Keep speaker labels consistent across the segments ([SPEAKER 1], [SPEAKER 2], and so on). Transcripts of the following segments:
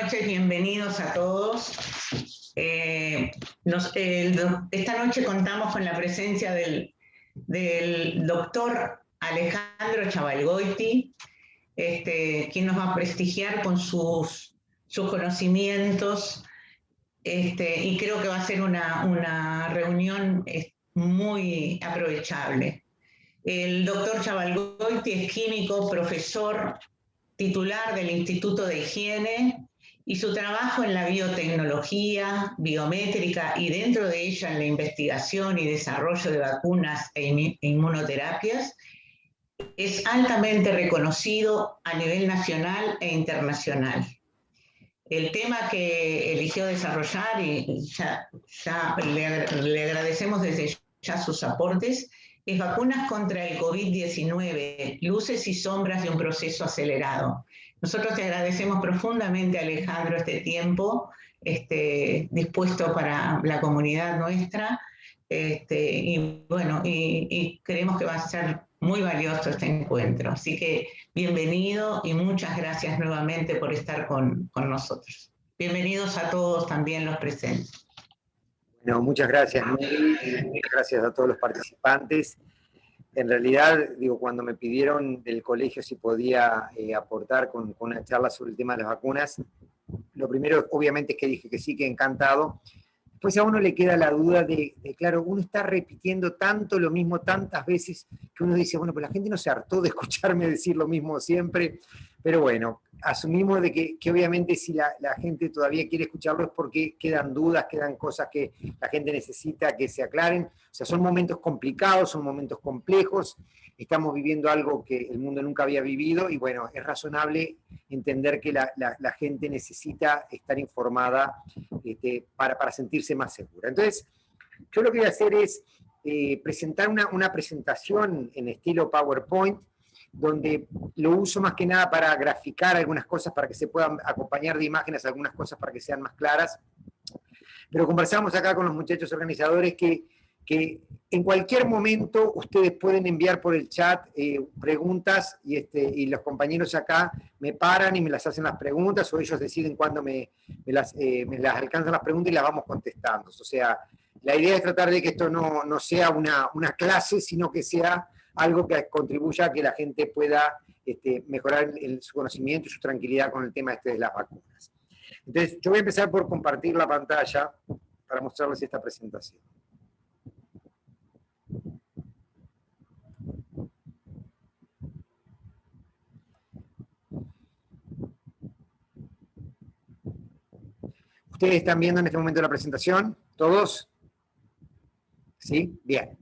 [SPEAKER 1] noches, bienvenidos a todos. Esta noche contamos con la presencia del doctor Alejandro Chavalgoiti, quien nos va a prestigiar con sus conocimientos, y creo que va a ser una reunión muy aprovechable. El doctor Chavalgoiti es químico, profesor titular del Instituto de Higiene, y su trabajo en la biotecnología, biométrica y dentro de ella en la investigación y desarrollo de vacunas e inmunoterapias es altamente reconocido a nivel nacional e internacional. El tema que eligió desarrollar, y ya le agradecemos desde ya sus aportes, es vacunas contra el COVID-19, luces y sombras de un proceso acelerado. Nosotros te agradecemos profundamente, Alejandro, este tiempo dispuesto para la comunidad nuestra, y bueno, y creemos que va a ser muy valioso este encuentro. Así que bienvenido y muchas gracias nuevamente por estar con nosotros. Bienvenidos a todos también los presentes.
[SPEAKER 2] Bueno, muchas gracias, Nuri, muchas gracias a todos los participantes. En realidad, digo, cuando me pidieron del colegio si podía aportar con una charla sobre el tema de las vacunas, lo primero, obviamente, es que dije que sí, que encantado. Después a uno le queda la duda de, claro, uno está repitiendo tanto lo mismo tantas veces que uno dice, bueno, pues la gente no se hartó de escucharme decir lo mismo siempre, pero bueno, asumimos de que obviamente si la gente todavía quiere escucharlo es porque quedan dudas, quedan cosas que la gente necesita que se aclaren. O sea, son momentos complicados, son momentos complejos, estamos viviendo algo que el mundo nunca había vivido y bueno, es razonable entender que la gente necesita estar informada para sentirse más segura. Entonces, yo lo que voy a hacer es presentar una presentación en estilo PowerPoint, donde lo uso más que nada para graficar algunas cosas, para que se puedan acompañar de imágenes algunas cosas para que sean más claras. Pero conversamos acá con los muchachos organizadores que en cualquier momento ustedes pueden enviar por el chat preguntas y los compañeros acá me paran y me las hacen las preguntas, o ellos deciden cuándo me las alcanzan las preguntas y las vamos contestando. O sea, la idea es tratar de que esto no sea una clase, sino que sea algo que contribuya a que la gente pueda mejorar su conocimiento y su tranquilidad con el tema de las vacunas. Entonces, yo voy a empezar por compartir la pantalla para mostrarles esta presentación. ¿Ustedes están viendo en este momento la presentación? ¿Todos? ¿Sí? Bien.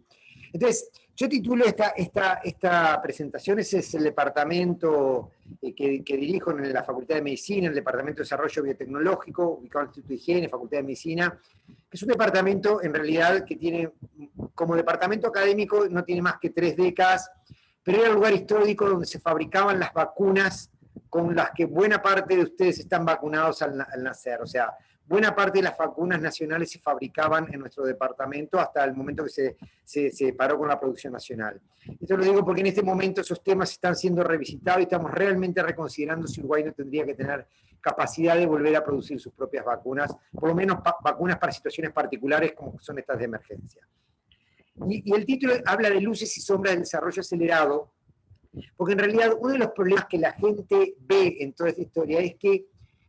[SPEAKER 2] Entonces, yo titulo esta presentación, ese es el departamento que dirijo en la Facultad de Medicina, el Departamento de Desarrollo Biotecnológico, ubicado en el Instituto de Higiene, Facultad de Medicina, que es un departamento en realidad que tiene, como departamento académico, no tiene más que 3 décadas, pero era un lugar histórico donde se fabricaban las vacunas con las que buena parte de ustedes están vacunados al nacer. O sea, buena parte de las vacunas nacionales se fabricaban en nuestro departamento hasta el momento que se paró con la producción nacional. Esto lo digo porque en este momento esos temas están siendo revisitados y estamos realmente reconsiderando si Uruguay no tendría que tener capacidad de volver a producir sus propias vacunas, por lo menos vacunas para situaciones particulares como son estas de emergencia. Y el título habla de luces y sombras del desarrollo acelerado, porque en realidad uno de los problemas que la gente ve en toda esta historia es que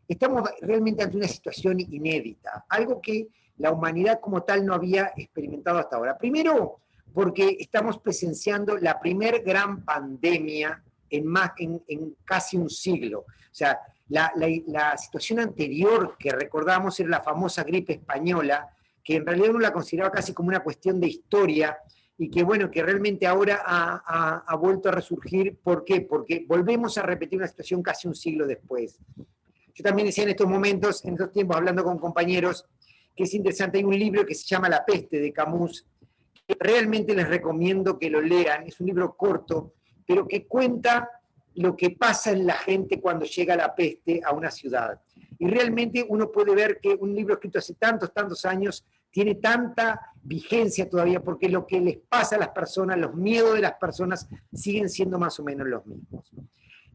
[SPEAKER 2] estamos realmente ante una situación inédita, algo que la humanidad como tal no había experimentado hasta ahora. Primero, porque estamos presenciando la primer gran pandemia en casi un siglo. O sea, la situación anterior que recordamos era la famosa gripe española, que en realidad uno la consideraba casi como una cuestión de historia, y que bueno, que realmente ahora ha vuelto a resurgir. ¿Por qué? Porque volvemos a repetir una situación casi un siglo después. Yo también decía en estos momentos, en estos tiempos, hablando con compañeros, que es interesante, hay un libro que se llama La peste, de Camus, que realmente les recomiendo que lo lean. Es un libro corto, pero que cuenta lo que pasa en la gente cuando llega la peste a una ciudad. Y realmente uno puede ver que un libro escrito hace tantos años tiene tanta vigencia todavía, porque lo que les pasa a las personas, los miedos de las personas, siguen siendo más o menos los mismos.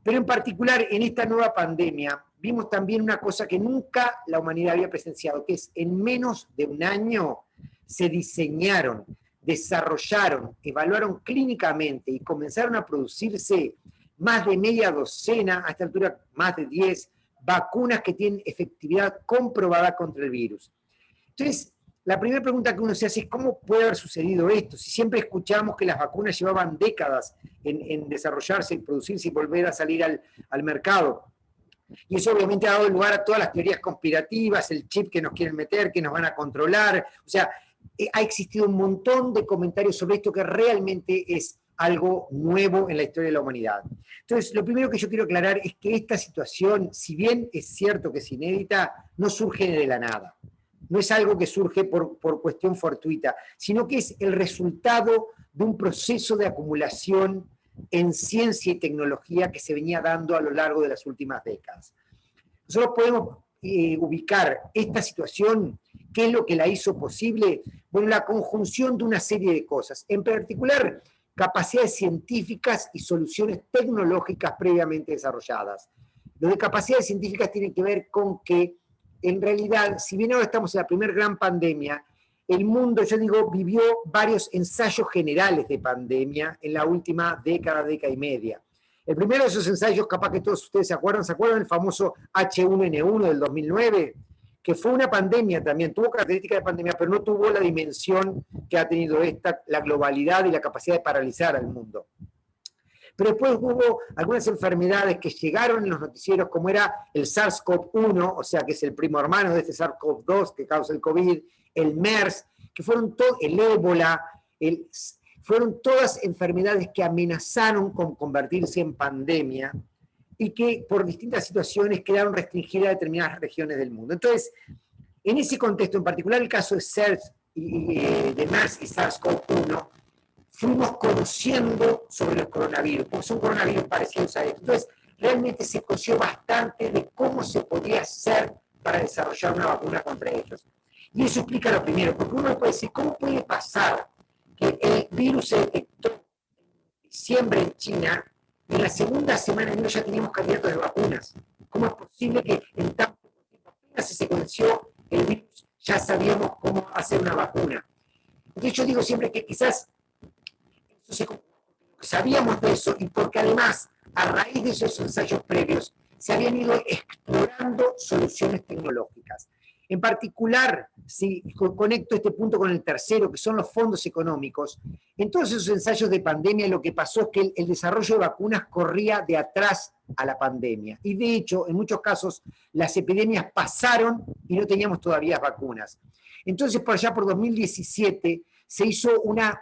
[SPEAKER 2] Pero en particular en esta nueva pandemia vimos también una cosa que nunca la humanidad había presenciado, que es en menos de un año se diseñaron, desarrollaron, evaluaron clínicamente y comenzaron a producirse más de media docena, a esta altura más de 10, vacunas que tienen efectividad comprobada contra el virus. Entonces, la primera pregunta que uno se hace es ¿cómo puede haber sucedido esto? Si siempre escuchamos que las vacunas llevaban décadas en desarrollarse y producirse y volver a salir al mercado. Y eso obviamente ha dado lugar a todas las teorías conspirativas, el chip que nos quieren meter, que nos van a controlar. O sea, ha existido un montón de comentarios sobre esto que realmente es algo nuevo en la historia de la humanidad. Entonces, lo primero que yo quiero aclarar es que esta situación, si bien es cierto que es inédita, no surge de la nada. No es algo que surge por cuestión fortuita, sino que es el resultado de un proceso de acumulación en ciencia y tecnología que se venía dando a lo largo de las últimas décadas. Nosotros podemos ubicar esta situación, ¿qué es lo que la hizo posible? Bueno, la conjunción de una serie de cosas, en particular capacidades científicas y soluciones tecnológicas previamente desarrolladas. Lo de capacidades científicas tiene que ver con que, en realidad, si bien ahora estamos en la primera gran pandemia, el mundo, yo digo, vivió varios ensayos generales de pandemia en la última década y media. El primero de esos ensayos, capaz que todos ustedes ¿se acuerdan del famoso H1N1 del 2009? Que fue una pandemia también, tuvo características de pandemia, pero no tuvo la dimensión que ha tenido esta, la globalidad y la capacidad de paralizar al mundo. Pero después hubo algunas enfermedades que llegaron en los noticieros, como era el SARS-CoV-1, o sea, que es el primo hermano de este SARS-CoV-2 que causa el COVID, el MERS, que fueron el ébola, fueron todas enfermedades que amenazaron con convertirse en pandemia y que por distintas situaciones quedaron restringidas a determinadas regiones del mundo. Entonces, en ese contexto, en particular el caso de SARS, de MERS y SARS-CoV-1, fuimos conociendo sobre los coronavirus, porque son coronavirus parecidos a estos. Entonces, realmente se conoció bastante de cómo se podía hacer para desarrollar una vacuna contra ellos. Y eso explica lo primero, porque uno puede decir, ¿cómo puede pasar que el virus se detectó en diciembre en China y en la segunda semana de enero ya teníamos candidatos de vacunas? ¿Cómo es posible que en tan poco tiempo apenas se conoció el virus ya sabíamos cómo hacer una vacuna? Entonces yo digo siempre que quizás sabíamos de eso y porque además, a raíz de esos ensayos previos, se habían ido explorando soluciones tecnológicas. En particular, si conecto este punto con el tercero, que son los fondos económicos, en todos esos ensayos de pandemia lo que pasó es que el desarrollo de vacunas corría de atrás a la pandemia. Y de hecho, en muchos casos, las epidemias pasaron y no teníamos todavía vacunas. Entonces, por allá por 2017, se hizo una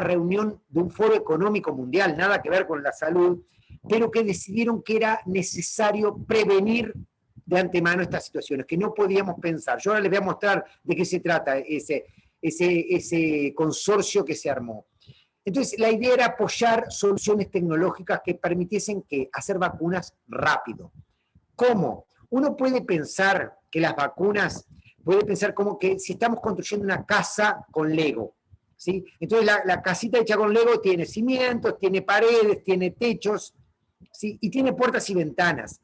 [SPEAKER 2] reunión de un foro económico mundial, nada que ver con la salud, pero que decidieron que era necesario prevenir de antemano estas situaciones, que no podíamos pensar. Yo ahora les voy a mostrar de qué se trata ese consorcio que se armó. Entonces, la idea era apoyar soluciones tecnológicas que permitiesen hacer vacunas rápido. ¿Cómo? Uno puede pensar que las vacunas, puede pensar como que si estamos construyendo una casa con Lego, ¿sí? Entonces la casita hecha con Lego tiene cimientos, tiene paredes, tiene techos, ¿sí? Y tiene puertas y ventanas.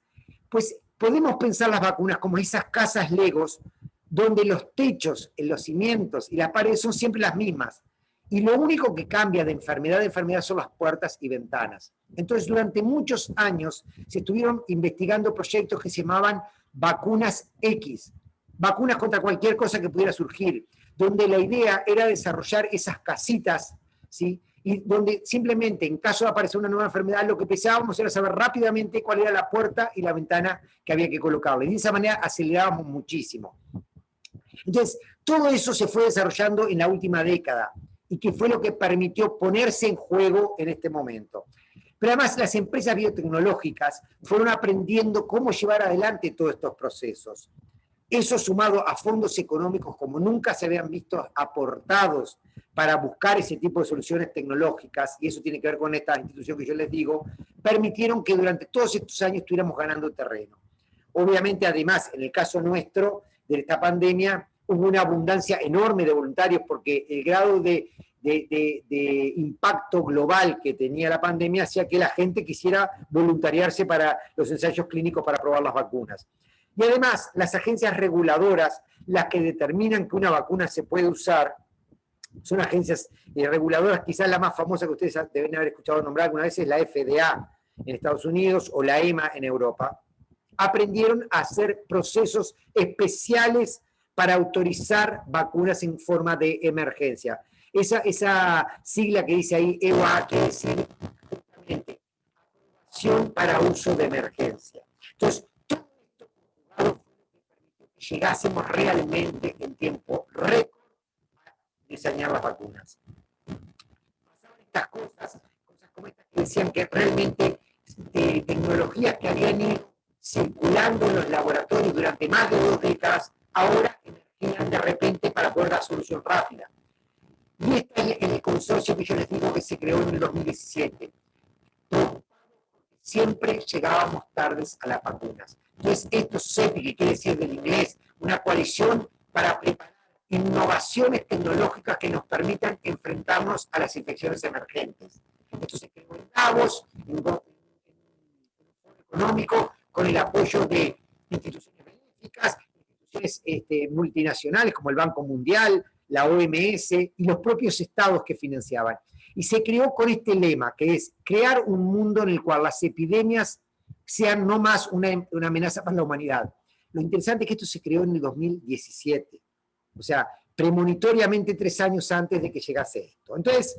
[SPEAKER 2] Pues podemos pensar las vacunas como esas casas Legos, donde los techos, los cimientos y las paredes son siempre las mismas. Y lo único que cambia de enfermedad a enfermedad son las puertas y ventanas. Entonces, durante muchos años se estuvieron investigando proyectos que se llamaban vacunas X, vacunas contra cualquier cosa que pudiera surgir, donde la idea era desarrollar esas casitas, ¿sí? Y donde simplemente, en caso de aparecer una nueva enfermedad, lo que pensábamos era saber rápidamente cuál era la puerta y la ventana que había que colocarle. Y de esa manera acelerábamos muchísimo. Entonces, todo eso se fue desarrollando en la última década y que fue lo que permitió ponerse en juego en este momento. Pero además las empresas biotecnológicas fueron aprendiendo cómo llevar adelante todos estos procesos. Eso sumado a fondos económicos como nunca se habían visto aportados para buscar ese tipo de soluciones tecnológicas, y eso tiene que ver con esta institución que yo les digo, permitieron que durante todos estos años estuviéramos ganando terreno. Obviamente, además, en el caso nuestro, de esta pandemia, hubo una abundancia enorme de voluntarios porque el grado de de impacto global que tenía la pandemia hacía que la gente quisiera voluntariarse para los ensayos clínicos para probar las vacunas. Y además, las agencias reguladoras, las que determinan que una vacuna se puede usar, son agencias reguladoras, quizás la más famosa que ustedes deben haber escuchado nombrar alguna vez es la FDA en Estados Unidos o la EMA en Europa. Aprendieron a hacer procesos especiales para autorizar vacunas en forma de emergencia. Esa sigla que dice ahí, EUA, quiere decir justamente aprobación para uso de emergencia. Entonces, todo esto conjugado fue que llegásemos realmente en tiempo récord a diseñar las vacunas. Pasaban estas cosas como estas que decían que realmente tecnologías que habían ido circulando en los laboratorios durante más de 2 décadas, ahora emergían de repente para poder dar solución rápida. Y este es el consorcio que yo les digo que se creó en el 2017. Siempre llegábamos tardes a las vacunas. Entonces, esto CEPI, que quiere decir del inglés, una coalición para preparar innovaciones tecnológicas que nos permitan enfrentarnos a las infecciones emergentes. Esto se creó en Davos, en un foro económico, con el apoyo de instituciones benéficas, instituciones multinacionales como el Banco Mundial, la OMS y los propios estados que financiaban. Y se creó con este lema, que es crear un mundo en el cual las epidemias sean no más una amenaza para la humanidad. Lo interesante es que esto se creó en el 2017, o sea, premonitoriamente 3 años antes de que llegase esto. Entonces,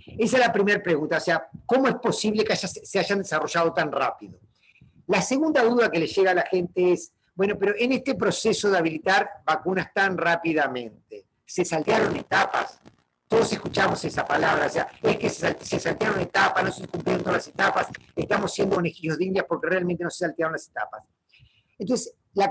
[SPEAKER 2] esa es la primera pregunta, o sea, ¿cómo es posible que se hayan desarrollado tan rápido? La segunda duda que le llega a la gente es, bueno, pero en este proceso de habilitar vacunas tan rápidamente, ¿se saltearon etapas? Todos escuchamos esa palabra, o sea, es que se saltearon etapas, no se cumplieron todas las etapas, estamos siendo conejillos de Indias porque realmente no se saltearon las etapas. Entonces, la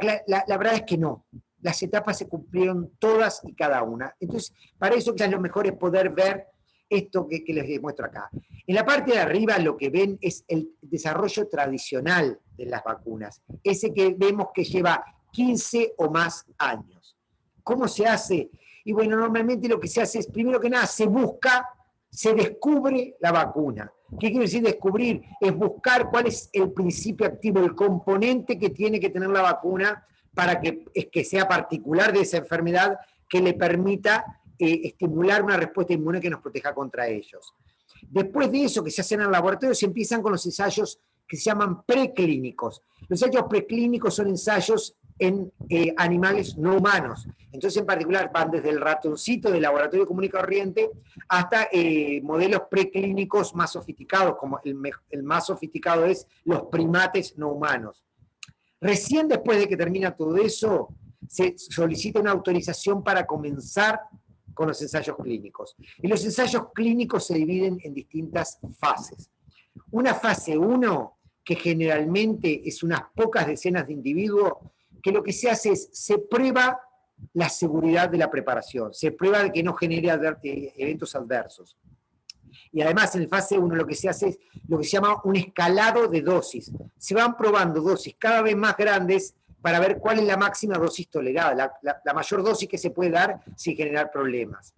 [SPEAKER 2] verdad es que no, las etapas se cumplieron todas y cada una. Entonces, para eso quizás lo mejor es poder ver esto que les muestro acá. En la parte de arriba lo que ven es el desarrollo tradicional de las vacunas, ese que vemos que lleva 15 o más años. ¿Cómo se hace? Y bueno, normalmente lo que se hace es, primero que nada, se descubre la vacuna. ¿Qué quiere decir descubrir? Es buscar cuál es el principio activo, el componente que tiene que tener la vacuna para que sea particular de esa enfermedad, que le permita estimular una respuesta inmune que nos proteja contra ellos. Después de eso, que se hacen en el laboratorio, se empiezan con los ensayos que se llaman preclínicos. Los ensayos preclínicos son ensayos en animales no humanos. Entonces, en particular, van desde el ratoncito del laboratorio común y corriente hasta modelos preclínicos más sofisticados, como el más sofisticado es los primates no humanos. Recién después de que termina todo eso, se solicita una autorización para comenzar con los ensayos clínicos. Y los ensayos clínicos se dividen en distintas fases. Una fase 1, que generalmente es unas pocas decenas de individuos, que lo que se hace es, se prueba la seguridad de la preparación, se prueba de que no genere eventos adversos. Y además en la fase 1 lo que se hace es lo que se llama un escalado de dosis. Se van probando dosis cada vez más grandes para ver cuál es la máxima dosis tolerada, la mayor dosis que se puede dar sin generar problemas.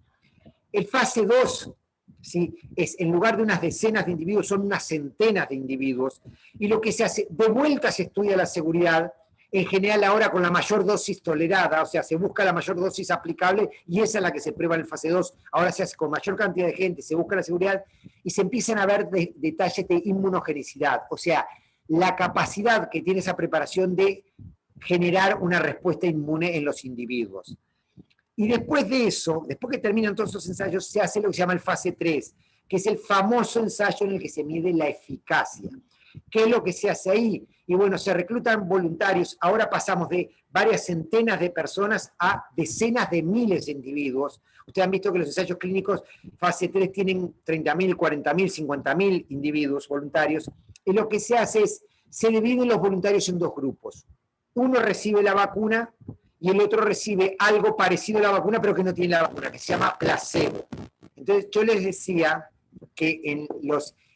[SPEAKER 2] El fase 2, ¿sí?, es en lugar de unas decenas de individuos, son unas centenas de individuos, y lo que se hace, de vuelta se estudia la seguridad, en general ahora con la mayor dosis tolerada, o sea, se busca la mayor dosis aplicable, y esa es la que se prueba en el fase 2, ahora se hace con mayor cantidad de gente, se busca la seguridad, y se empiezan a ver detalles de inmunogenicidad, o sea, la capacidad que tiene esa preparación de generar una respuesta inmune en los individuos. Y después de eso, después que terminan todos esos ensayos, se hace lo que se llama el fase 3, que es el famoso ensayo en el que se mide la eficacia. ¿Qué es lo que se hace ahí? Y bueno, se reclutan voluntarios, ahora pasamos de varias centenas de personas a decenas de miles de individuos. Ustedes han visto que los ensayos clínicos fase 3 tienen 30.000, 40.000, 50.000 individuos voluntarios, y lo que se hace es, se dividen los voluntarios en 2 grupos. Uno recibe la vacuna y el otro recibe algo parecido a la vacuna, pero que no tiene la vacuna, que se llama placebo. Entonces, yo les decía que en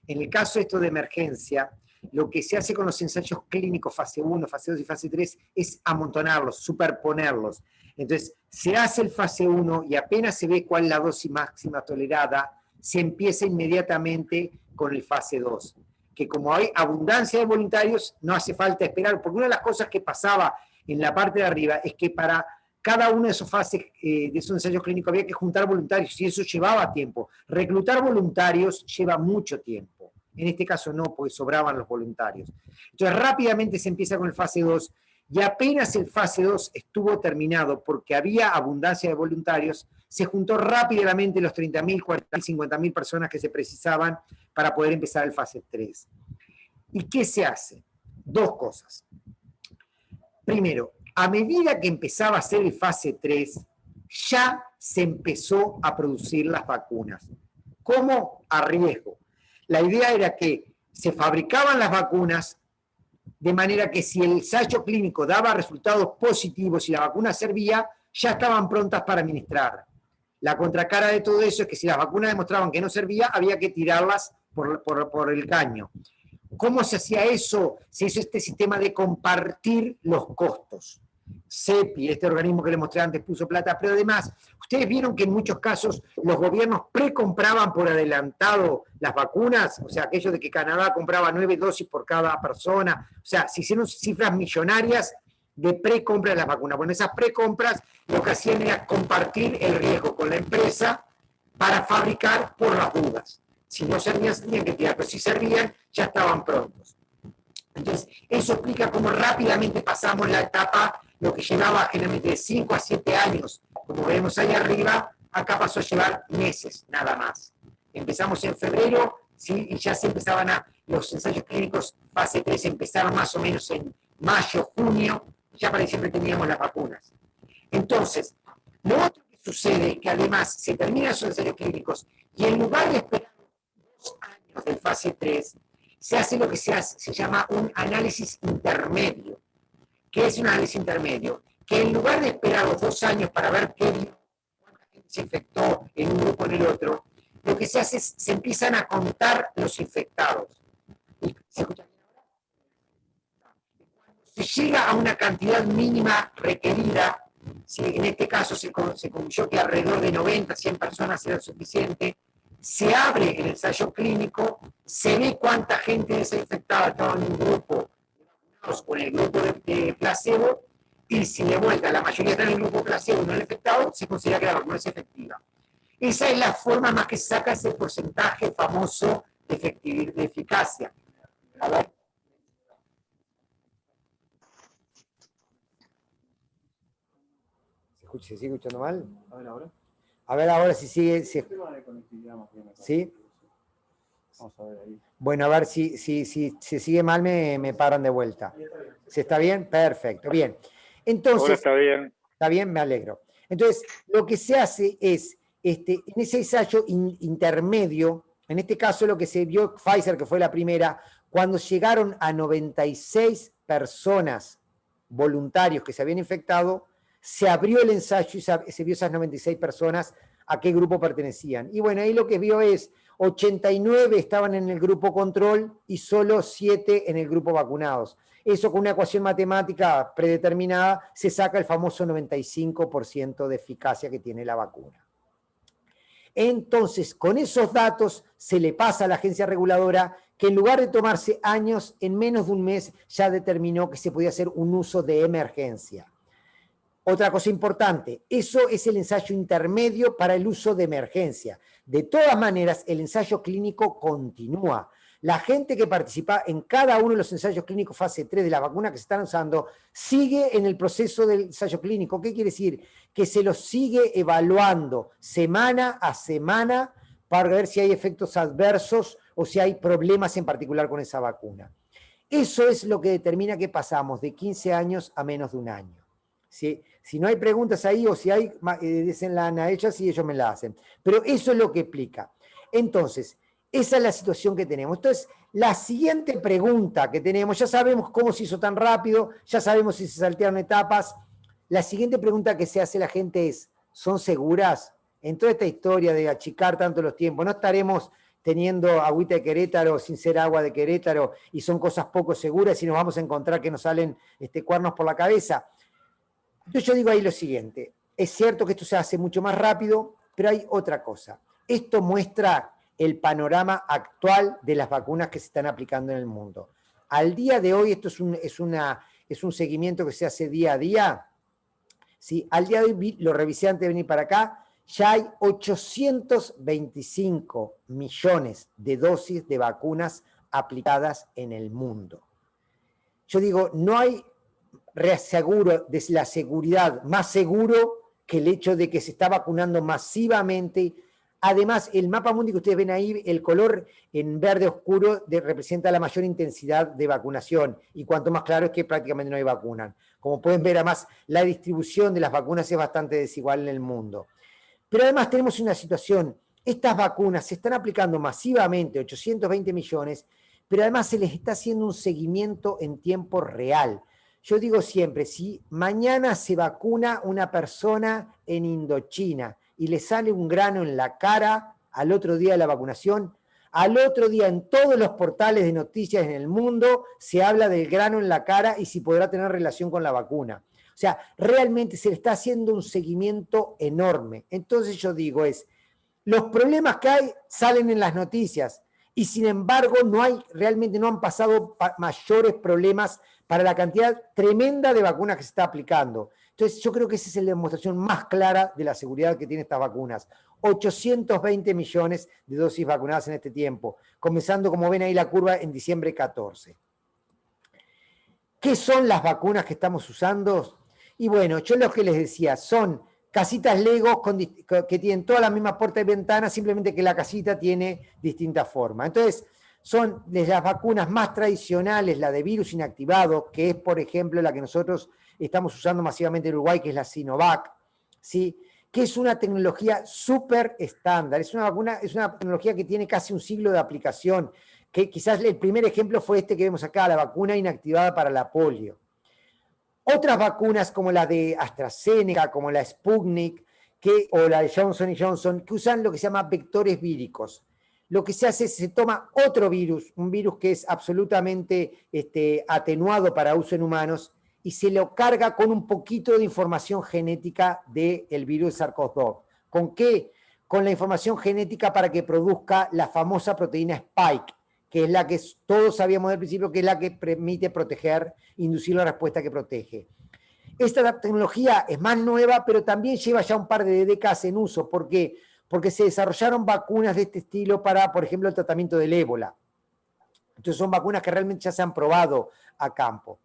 [SPEAKER 2] el caso esto de emergencia, lo que se hace con los ensayos clínicos fase 1, fase 2 y fase 3 es amontonarlos, superponerlos. Entonces, se hace el fase 1 y apenas se ve cuál es la dosis máxima tolerada, se empieza inmediatamente con el fase 2. Que como hay abundancia de voluntarios, no hace falta esperar, porque una de las cosas que pasaba en la parte de arriba es que para cada una de esos fases, de esos ensayos clínicos, había que juntar voluntarios y eso llevaba tiempo. Reclutar voluntarios lleva mucho tiempo. En este caso no, porque sobraban los voluntarios. Entonces rápidamente se empieza con el fase 2 y apenas el fase 2 estuvo terminado porque había abundancia de voluntarios, se juntó rápidamente los 30.000, 40.000, 50.000 personas que se precisaban para poder empezar el fase 3. ¿Y qué se hace? Dos cosas. Primero, a medida que empezaba a ser el fase 3, ya se empezó a producir las vacunas. ¿Cómo? A riesgo. La idea era que se fabricaban las vacunas de manera que si el ensayo clínico daba resultados positivos y la vacuna servía, ya estaban prontas para administrar. La contracara de todo eso es que si las vacunas demostraban que no servía, había que tirarlas por el caño. ¿Cómo se hacía eso? Se hizo este sistema de compartir los costos. CEPI, este organismo que les mostré antes, puso plata, pero además, ustedes vieron que en muchos casos los gobiernos precompraban por adelantado las vacunas, o sea, aquello de que Canadá compraba 9 dosis por cada persona, o sea, se hicieron cifras millonarias de precompra de las vacunas. Bueno, esas precompras lo que hacían era compartir el riesgo con la empresa para fabricar por las dudas. Si no servían, tenían que tirar, pero si servían, ya estaban prontos. Entonces, eso explica cómo rápidamente pasamos la etapa, lo que llevaba generalmente de 5 a 7 años, como vemos ahí arriba, acá pasó a llevar meses, nada más. Empezamos en febrero, ¿sí? Y ya se empezaban los ensayos clínicos fase 3 empezaron más o menos en mayo, junio, ya para siempre teníamos las vacunas. Entonces, lo otro que sucede es que además se terminan esos ensayos clínicos y en lugar de esperar 2 años del fase 3, se hace lo que se llama un análisis intermedio. ¿Qué es un análisis intermedio? Que en lugar de esperar los 2 años para ver cuánta gente se infectó en un grupo o en el otro, lo que se hace es, se empiezan a contar los infectados. ¿Se escucha bien ahora? Cuando se llega a una cantidad mínima requerida, si en este caso se concluyó que alrededor de 90, 100 personas era suficiente, se abre el ensayo clínico, se ve cuánta gente desinfectada estaba en un grupo o en el grupo de placebo, y si de vuelta la mayoría está en el grupo placebo y no el infectado, se considera que la vacuna es efectiva. Esa es la forma más que se saca ese porcentaje famoso de eficacia. A ver. ¿Se sigue escuchando mal? A ver ahora. A ver ahora si sigue. ¿Sí? Vamos a ver ahí. Bueno, a ver si se sigue mal, me paran de vuelta. ¿Se está bien? Perfecto, bien. Entonces,
[SPEAKER 3] ahora está bien.
[SPEAKER 2] Está bien, me alegro. Entonces, lo que se hace es, en ese ensayo intermedio, en este caso lo que se vio Pfizer, que fue la primera, cuando llegaron a 96 personas voluntarios que se habían infectado, se abrió el ensayo y se vio esas 96 personas a qué grupo pertenecían. Y bueno, ahí lo que vio es 89 estaban en el grupo control y solo 7 en el grupo vacunados. Eso con una ecuación matemática predeterminada se saca el famoso 95% de eficacia que tiene la vacuna. Entonces, con esos datos se le pasa a la agencia reguladora que en lugar de tomarse años, en menos de un mes ya determinó que se podía hacer un uso de emergencia. Otra cosa importante, eso es el ensayo intermedio para el uso de emergencia. De todas maneras, el ensayo clínico continúa. La gente que participa en cada uno de los ensayos clínicos fase 3 de la vacuna que se están usando sigue en el proceso del ensayo clínico. ¿Qué quiere decir? Que se los sigue evaluando semana a semana para ver si hay efectos adversos o si hay problemas en particular con esa vacuna. Eso es lo que determina que pasamos de 15 años a menos de un año. ¿Sí? Si no hay preguntas ahí o si hay, désenla a ellas y ellos me la hacen. Pero eso es lo que explica. Entonces, esa es la situación que tenemos. Entonces, la siguiente pregunta que tenemos, ya sabemos cómo se hizo tan rápido, ya sabemos si se saltearon etapas. La siguiente pregunta que se hace la gente es, ¿son seguras? En toda esta historia de achicar tanto los tiempos, ¿no estaremos teniendo agüita de Querétaro sin ser agua de Querétaro y son cosas poco seguras y nos vamos a encontrar que nos salen cuernos por la cabeza? Entonces yo digo ahí lo siguiente, es cierto que esto se hace mucho más rápido, pero hay otra cosa. Esto muestra el panorama actual de las vacunas que se están aplicando en el mundo. Al día de hoy, esto es un seguimiento que se hace día a día. ¿Sí? Al día de hoy, lo revisé antes de venir para acá, ya hay 825 millones de dosis de vacunas aplicadas en el mundo. Yo digo, no hay reaseguro de la seguridad más seguro que el hecho de que se está vacunando masivamente. Además, el mapa mundi que ustedes ven ahí, el color en verde oscuro representa la mayor intensidad de vacunación, y cuanto más claro es que prácticamente no hay vacuna. Como pueden ver, además, la distribución de las vacunas es bastante desigual en el mundo. Pero además tenemos una situación, estas vacunas se están aplicando masivamente, 820 millones, pero además se les está haciendo un seguimiento en tiempo real. Yo digo siempre, si mañana se vacuna una persona en Indochina y le sale un grano en la cara al otro día de la vacunación, al otro día en todos los portales de noticias en el mundo se habla del grano en la cara y si podrá tener relación con la vacuna. O sea, realmente se le está haciendo un seguimiento enorme. Entonces yo digo los problemas que hay salen en las noticias y sin embargo realmente no han pasado mayores problemas para la cantidad tremenda de vacunas que se está aplicando. Entonces yo creo que esa es la demostración más clara de la seguridad que tienen estas vacunas. 820 millones de dosis vacunadas en este tiempo, comenzando, como ven ahí la curva, en diciembre 14. ¿Qué son las vacunas que estamos usando? Y bueno, yo lo que les decía, son casitas Legos que tienen todas las mismas puertas y ventanas, simplemente que la casita tiene distinta forma. Entonces, son de las vacunas más tradicionales, la de virus inactivado, que es, por ejemplo, la que nosotros estamos usando masivamente en Uruguay, que es la Sinovac, ¿sí? Que es una tecnología súper estándar, es una tecnología que tiene casi un siglo de aplicación, que quizás el primer ejemplo fue este que vemos acá, la vacuna inactivada para la polio. Otras vacunas como la de AstraZeneca, como la Sputnik, o la de Johnson Johnson, que usan lo que se llama vectores víricos. Lo que se hace es se toma otro virus, un virus que es absolutamente atenuado para uso en humanos, y se lo carga con un poquito de información genética del virus SARS-CoV-2. ¿Con qué? Con la información genética para que produzca la famosa proteína Spike, que es la que todos sabíamos al principio, que es la que permite proteger, inducir la respuesta que protege. Esta tecnología es más nueva, pero también lleva ya un par de décadas en uso. ¿Por qué? Porque se desarrollaron vacunas de este estilo para, por ejemplo, el tratamiento del ébola. Entonces son vacunas que realmente ya se han probado a campo.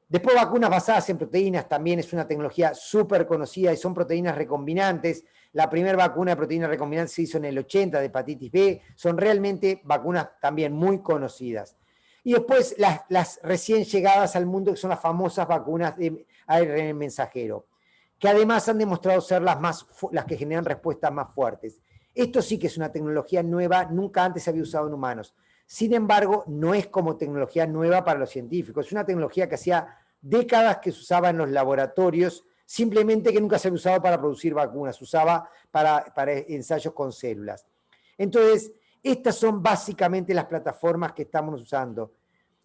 [SPEAKER 2] Después vacunas basadas en proteínas también es una tecnología súper conocida y son proteínas recombinantes. La primera vacuna de proteínas recombinantes se hizo en el 80 de hepatitis B. Son realmente vacunas también muy conocidas. Y después las recién llegadas al mundo, que son las famosas vacunas de ARN mensajero, que además han demostrado ser las que generan respuestas más fuertes. Esto sí que es una tecnología nueva, nunca antes se había usado en humanos. Sin embargo, no es como tecnología nueva para los científicos. Es una tecnología que hacía décadas que se usaba en los laboratorios, simplemente que nunca se había usado para producir vacunas, se usaba para ensayos con células. Entonces, estas son básicamente las plataformas que estamos usando,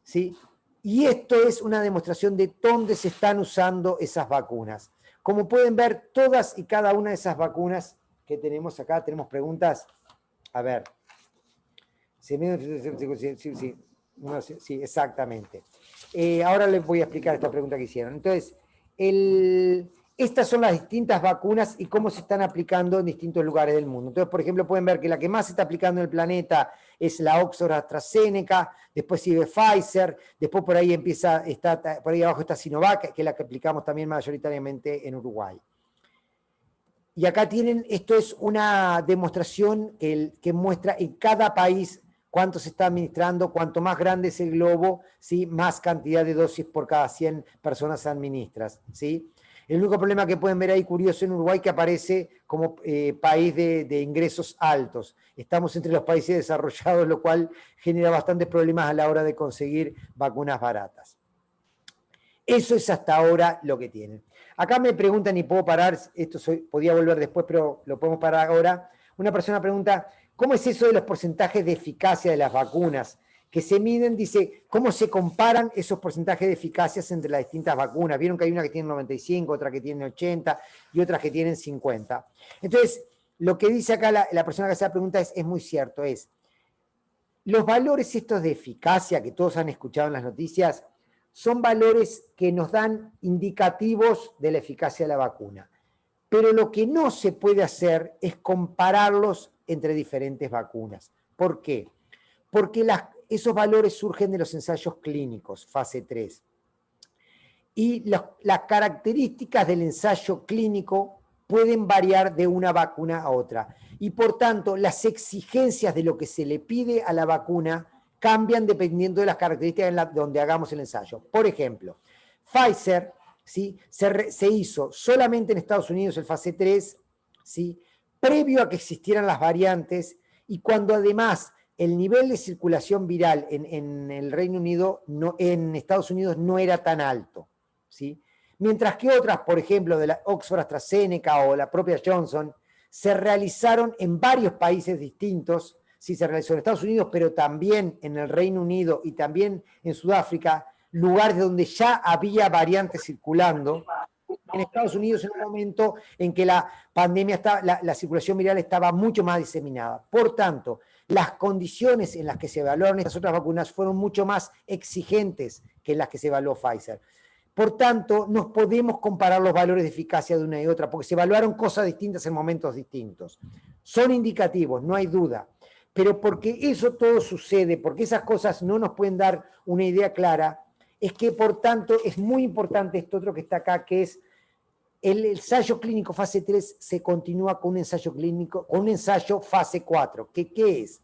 [SPEAKER 2] ¿sí? Y esto es una demostración de dónde se están usando esas vacunas. Como pueden ver, todas y cada una de esas vacunas que tenemos acá, tenemos preguntas. A ver. Sí, exactamente. Ahora les voy a explicar esta pregunta que hicieron. Entonces, estas son las distintas vacunas y cómo se están aplicando en distintos lugares del mundo. Entonces, por ejemplo, pueden ver que la que más se está aplicando en el planeta es la Oxford AstraZeneca, después sigue Pfizer, después por ahí por ahí abajo está Sinovac, que es la que aplicamos también mayoritariamente en Uruguay. Y acá tienen, esto es una demostración que muestra en cada país cuánto se está administrando, cuanto más grande es el globo, ¿sí? Más cantidad de dosis por cada 100 personas se administras, ¿sí? El único problema que pueden ver ahí curioso en Uruguay que aparece como país de ingresos altos. Estamos entre los países desarrollados, lo cual genera bastantes problemas a la hora de conseguir vacunas baratas. Eso es hasta ahora lo que tienen. Acá me preguntan, y puedo parar, podía volver después, pero lo podemos parar ahora. Una persona pregunta, ¿cómo es eso de los porcentajes de eficacia de las vacunas? que se miden, dice, cómo se comparan esos porcentajes de eficacia entre las distintas vacunas. Vieron que hay una que tiene 95, otra que tiene 80 y otras que tienen 50. Entonces, lo que dice acá la persona que hace la pregunta es muy cierto, es los valores estos de eficacia que todos han escuchado en las noticias son valores que nos dan indicativos de la eficacia de la vacuna. Pero lo que no se puede hacer es compararlos entre diferentes vacunas. ¿Por qué? Porque esos valores surgen de los ensayos clínicos, fase 3. Y las características del ensayo clínico pueden variar de una vacuna a otra. Y por tanto, las exigencias de lo que se le pide a la vacuna cambian dependiendo de las características donde hagamos el ensayo. Por ejemplo, Pfizer, ¿sí?, se hizo solamente en Estados Unidos el fase 3, ¿sí?, previo a que existieran las variantes, y cuando además el nivel de circulación viral en el Reino Unido, en Estados Unidos, no era tan alto, ¿sí? Mientras que otras, por ejemplo, de la Oxford AstraZeneca o la propia Johnson, se realizaron en varios países distintos. Sí, se realizó en Estados Unidos, pero también en el Reino Unido y también en Sudáfrica, lugares donde ya había variantes circulando. En Estados Unidos, en un momento en que la pandemia, la circulación viral estaba mucho más diseminada. Por tanto, las condiciones en las que se evaluaron estas otras vacunas fueron mucho más exigentes que en las que se evaluó Pfizer. Por tanto, no podemos comparar los valores de eficacia de una y otra, porque se evaluaron cosas distintas en momentos distintos. Son indicativos, no hay duda, pero porque eso todo sucede, porque esas cosas no nos pueden dar una idea clara, es que, por tanto, es muy importante esto otro que está acá, que es el ensayo clínico fase 3 se continúa con un ensayo clínico, con un ensayo fase 4. ¿Qué es?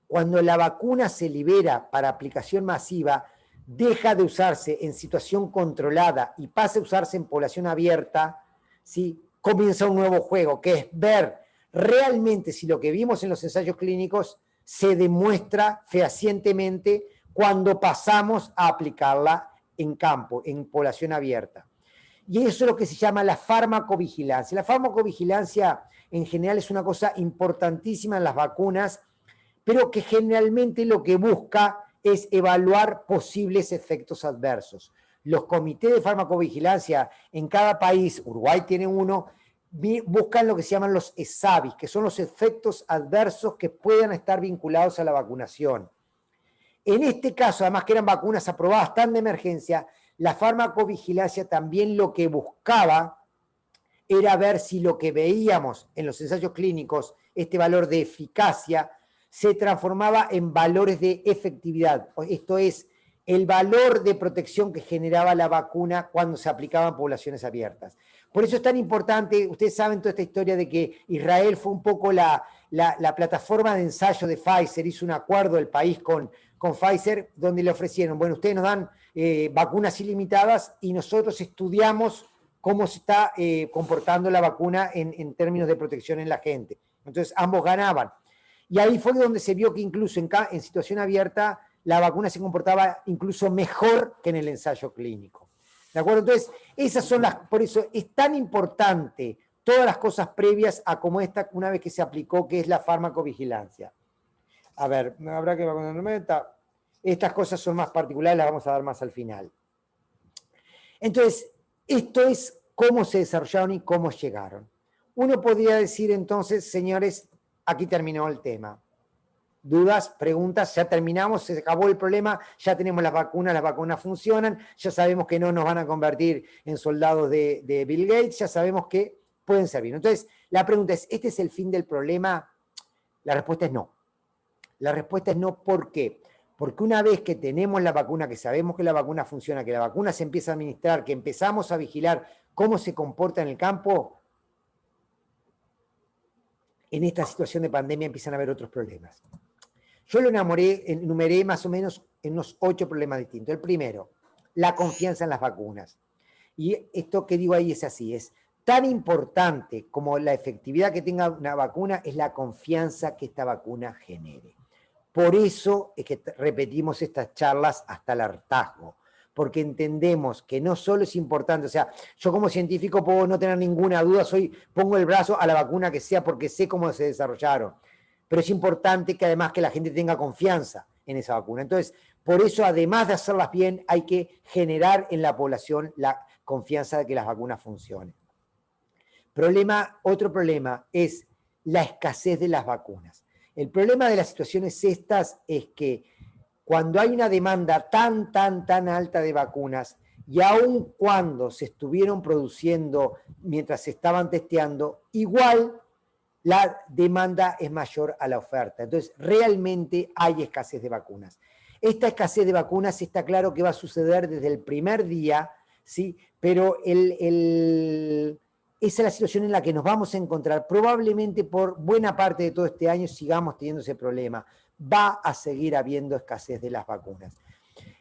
[SPEAKER 2] Cuando la vacuna se libera para aplicación masiva, deja de usarse en situación controlada y pasa a usarse en población abierta, ¿sí?, comienza un nuevo juego, que es ver realmente si lo que vimos en los ensayos clínicos se demuestra fehacientemente cuando pasamos a aplicarla en campo, en población abierta. Y eso es lo que se llama la farmacovigilancia. La farmacovigilancia en general es una cosa importantísima en las vacunas, pero que generalmente lo que busca es evaluar posibles efectos adversos. Los comités de farmacovigilancia en cada país, Uruguay tiene uno, buscan lo que se llaman los ESAVIS, que son los efectos adversos que puedan estar vinculados a la vacunación. En este caso, además que eran vacunas aprobadas tan de emergencia, la farmacovigilancia también lo que buscaba era ver si lo que veíamos en los ensayos clínicos, este valor de eficacia, se transformaba en valores de efectividad. Esto es, el valor de protección que generaba la vacuna cuando se aplicaba en poblaciones abiertas. Por eso es tan importante, ustedes saben toda esta historia de que Israel fue un poco la plataforma de ensayo de Pfizer, hizo un acuerdo el país con Pfizer, donde le ofrecieron, bueno, ustedes nos dan vacunas ilimitadas y nosotros estudiamos cómo se está comportando la vacuna en términos de protección en la gente. Entonces, ambos ganaban. Y ahí fue donde se vio que incluso en situación abierta la vacuna se comportaba incluso mejor que en el ensayo clínico. ¿De acuerdo? Entonces, esas son por eso es tan importante todas las cosas previas a como esta, una vez que se aplicó, que es la farmacovigilancia. A ver, habrá que vacunar. Estas cosas son más particulares, las vamos a dar más al final. Entonces, esto es cómo se desarrollaron y cómo llegaron. Uno podría decir entonces, señores, aquí terminó el tema. ¿Dudas? ¿Preguntas? Ya terminamos, se acabó el problema, ya tenemos las vacunas funcionan, ya sabemos que no nos van a convertir en soldados de Bill Gates, ya sabemos que pueden servir. Entonces, la pregunta es, ¿este es el fin del problema? La respuesta es no. La respuesta es no, ¿por qué? Porque una vez que tenemos la vacuna, que sabemos que la vacuna funciona, que la vacuna se empieza a administrar, que empezamos a vigilar cómo se comporta en el campo, en esta situación de pandemia empiezan a haber otros problemas. Yo lo enumeré más o menos en unos 8 problemas distintos. El primero, la confianza en las vacunas. Y esto que digo ahí es así, es tan importante como la efectividad que tenga una vacuna es la confianza que esta vacuna genere. Por eso es que repetimos estas charlas hasta el hartazgo, porque entendemos que no solo es importante, o sea, yo como científico puedo no tener ninguna duda, pongo el brazo a la vacuna que sea porque sé cómo se desarrollaron, pero es importante que además que la gente tenga confianza en esa vacuna. Entonces, por eso, además de hacerlas bien, hay que generar en la población la confianza de que las vacunas funcionen. Otro problema es la escasez de las vacunas. El problema de las situaciones estas es que cuando hay una demanda tan alta de vacunas, y aun cuando se estuvieron produciendo mientras se estaban testeando, igual la demanda es mayor a la oferta. Entonces, realmente hay escasez de vacunas. Esta escasez de vacunas está claro que va a suceder desde el primer día, ¿sí? Pero esa es la situación en la que nos vamos a encontrar. Probablemente por buena parte de todo este año sigamos teniendo ese problema. Va a seguir habiendo escasez de las vacunas.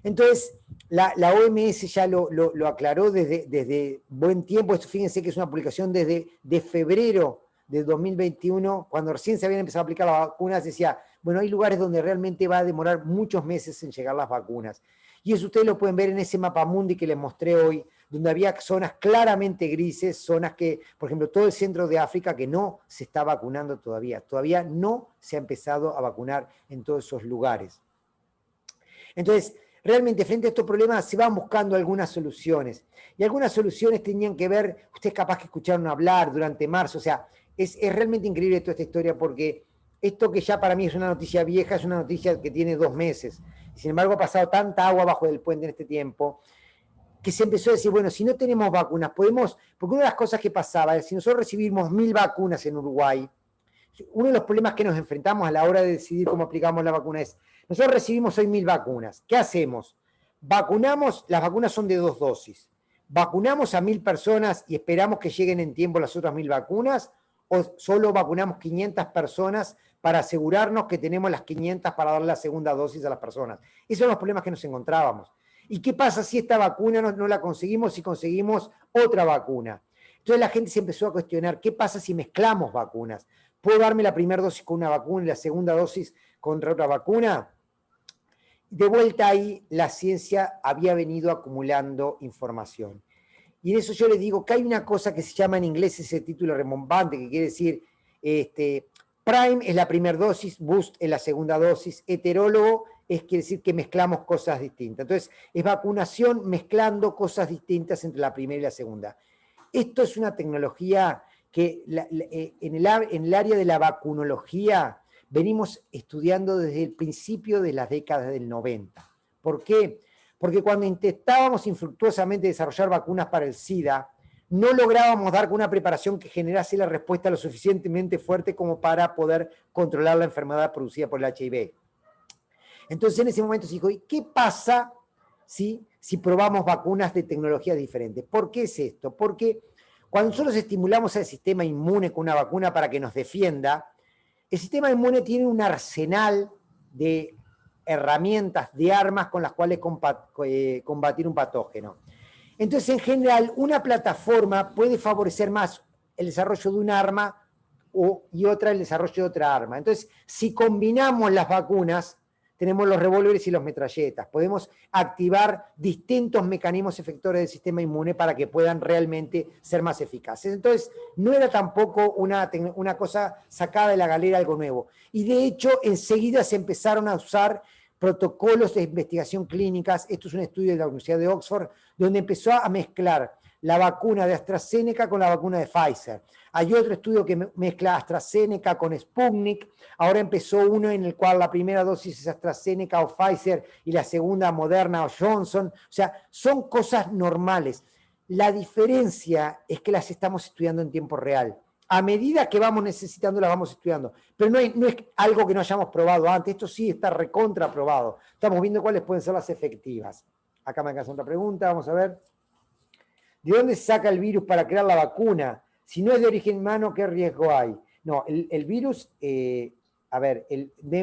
[SPEAKER 2] Entonces, la OMS ya lo aclaró desde buen tiempo. Esto, fíjense que es una publicación desde febrero de 2021, cuando recién se habían empezado a aplicar las vacunas, decía, bueno, hay lugares donde realmente va a demorar muchos meses en llegar las vacunas. Y eso ustedes lo pueden ver en ese mapa mundi que les mostré hoy, donde había zonas claramente grises, zonas que, por ejemplo, todo el centro de África que no se está vacunando todavía. Todavía no se ha empezado a vacunar en todos esos lugares. Entonces, realmente frente a estos problemas se van buscando algunas soluciones. Y algunas soluciones tenían que ver, ustedes capaz que escucharon hablar durante marzo, o sea, es realmente increíble toda esta historia porque esto que ya para mí es una noticia vieja, es una noticia que tiene 2 meses. Sin embargo, ha pasado tanta agua bajo el puente en este tiempo que se empezó a decir, bueno, si no tenemos vacunas, podemos, porque una de las cosas que pasaba es, si nosotros recibimos 1000 vacunas en Uruguay, uno de los problemas que nos enfrentamos a la hora de decidir cómo aplicamos la vacuna es, nosotros recibimos hoy 1000 vacunas, ¿qué hacemos? Vacunamos, las vacunas son de 2 dosis, vacunamos a 1000 personas y esperamos que lleguen en tiempo las otras 1000 vacunas, o solo vacunamos 500 personas para asegurarnos que tenemos las 500 para dar la segunda dosis a las personas. Esos son los problemas que nos encontrábamos. ¿Y qué pasa si esta vacuna no la conseguimos, si conseguimos otra vacuna? Entonces la gente se empezó a cuestionar, ¿qué pasa si mezclamos vacunas? ¿Puedo darme la primera dosis con una vacuna y la segunda dosis contra otra vacuna? De vuelta ahí, la ciencia había venido acumulando información. Y en eso yo les digo que hay una cosa que se llama en inglés ese título remombante, que quiere decir, prime es la primera dosis, boost es la segunda dosis, heterólogo quiere decir que mezclamos cosas distintas. Entonces, es vacunación mezclando cosas distintas entre la primera y la segunda. Esto es una tecnología que en el área de la vacunología venimos estudiando desde el principio de las décadas del 90. ¿Por qué? Porque cuando intentábamos infructuosamente desarrollar vacunas para el SIDA, no lográbamos dar con una preparación que generase la respuesta lo suficientemente fuerte como para poder controlar la enfermedad producida por el HIV. Entonces en ese momento se dijo, ¿y qué pasa si probamos vacunas de tecnologías diferentes? ¿Por qué es esto? Porque cuando nosotros estimulamos al sistema inmune con una vacuna para que nos defienda, el sistema inmune tiene un arsenal de herramientas, de armas con las cuales combatir un patógeno. Entonces, en general, una plataforma puede favorecer más el desarrollo de un arma y otra el desarrollo de otra arma. Entonces, si combinamos las vacunas, tenemos los revólveres y los metralletas. Podemos activar distintos mecanismos efectores del sistema inmune para que puedan realmente ser más eficaces. Entonces, no era tampoco una cosa sacada de la galera, algo nuevo. Y de hecho, enseguida se empezaron a usar protocolos de investigación clínicas. Esto es un estudio de la Universidad de Oxford, donde empezó a mezclar la vacuna de AstraZeneca con la vacuna de Pfizer. Hay otro estudio que mezcla AstraZeneca con Sputnik. Ahora empezó uno en el cual la primera dosis es AstraZeneca o Pfizer y la segunda Moderna o Johnson. O sea, son cosas normales. La diferencia es que las estamos estudiando en tiempo real. A medida que vamos necesitando, las vamos estudiando. Pero no es algo que no hayamos probado antes. Esto sí está recontra probado. Estamos viendo cuáles pueden ser las efectivas. Acá me alcanza otra pregunta. Vamos a ver. ¿De dónde se saca el virus para crear la vacuna? Si no es de origen humano, ¿qué riesgo hay? No, el virus, deben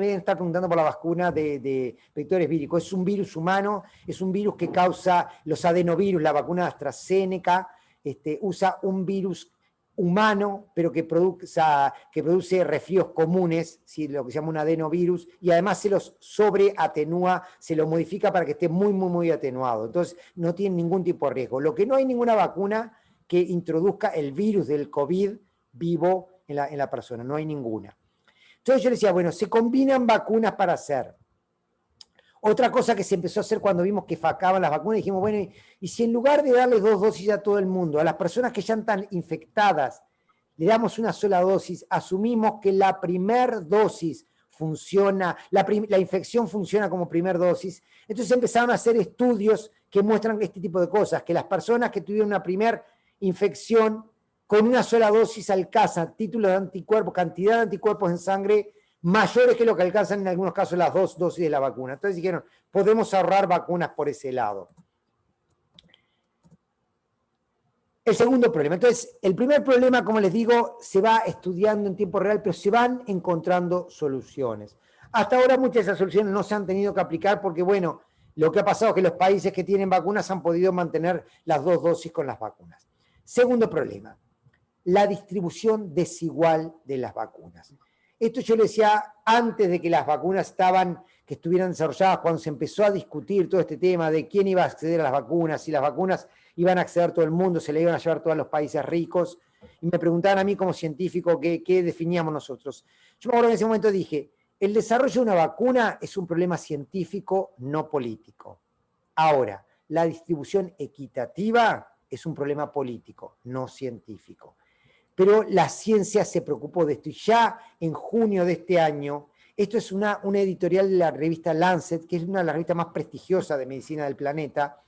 [SPEAKER 2] estar preguntando por la vacuna de vectores víricos. Es un virus humano, es un virus que causa los adenovirus. La vacuna de AstraZeneca usa un virus humano, pero que produce resfríos comunes, ¿sí? Lo que se llama un adenovirus, y además se los sobreatenúa, se lo modifica para que esté muy, muy, muy atenuado. Entonces, no tiene ningún tipo de riesgo. Lo que no hay ninguna vacuna que introduzca el virus del COVID vivo en la persona, no hay ninguna. Entonces yo le decía, bueno, se combinan vacunas para hacer Otra cosa que se empezó a hacer cuando vimos que facaban las vacunas, dijimos, bueno, y si en lugar de darle 2 dosis a todo el mundo, a las personas que ya están infectadas, le damos una sola dosis, asumimos que la primer dosis funciona, la infección funciona como primer dosis, entonces empezaron a hacer estudios que muestran este tipo de cosas, que las personas que tuvieron una primera infección con una sola dosis alcanzan títulos de anticuerpos, cantidad de anticuerpos en sangre mayores que lo que alcanzan en algunos casos las 2 dosis de la vacuna. Entonces dijeron, podemos ahorrar vacunas por ese lado. El segundo problema. Entonces, el primer problema, como les digo, se va estudiando en tiempo real, pero se van encontrando soluciones. Hasta ahora muchas de esas soluciones no se han tenido que aplicar porque, bueno, lo que ha pasado es que los países que tienen vacunas han podido mantener las 2 dosis con las vacunas. Segundo problema, la distribución desigual de las vacunas. Esto yo lo decía antes de que las vacunas estuvieran desarrolladas, cuando se empezó a discutir todo este tema de quién iba a acceder a las vacunas, si las vacunas iban a acceder todo el mundo, se le iban a llevar todos los países ricos, y me preguntaban a mí como científico qué definíamos nosotros. Yo me acuerdo que en ese momento dije, el desarrollo de una vacuna es un problema científico, no político. Ahora, la distribución equitativa es un problema político, no científico. Pero la ciencia se preocupó de esto. Y ya en junio de este año, esto es una editorial de la revista Lancet, que es una de las revistas más prestigiosas de medicina del planeta,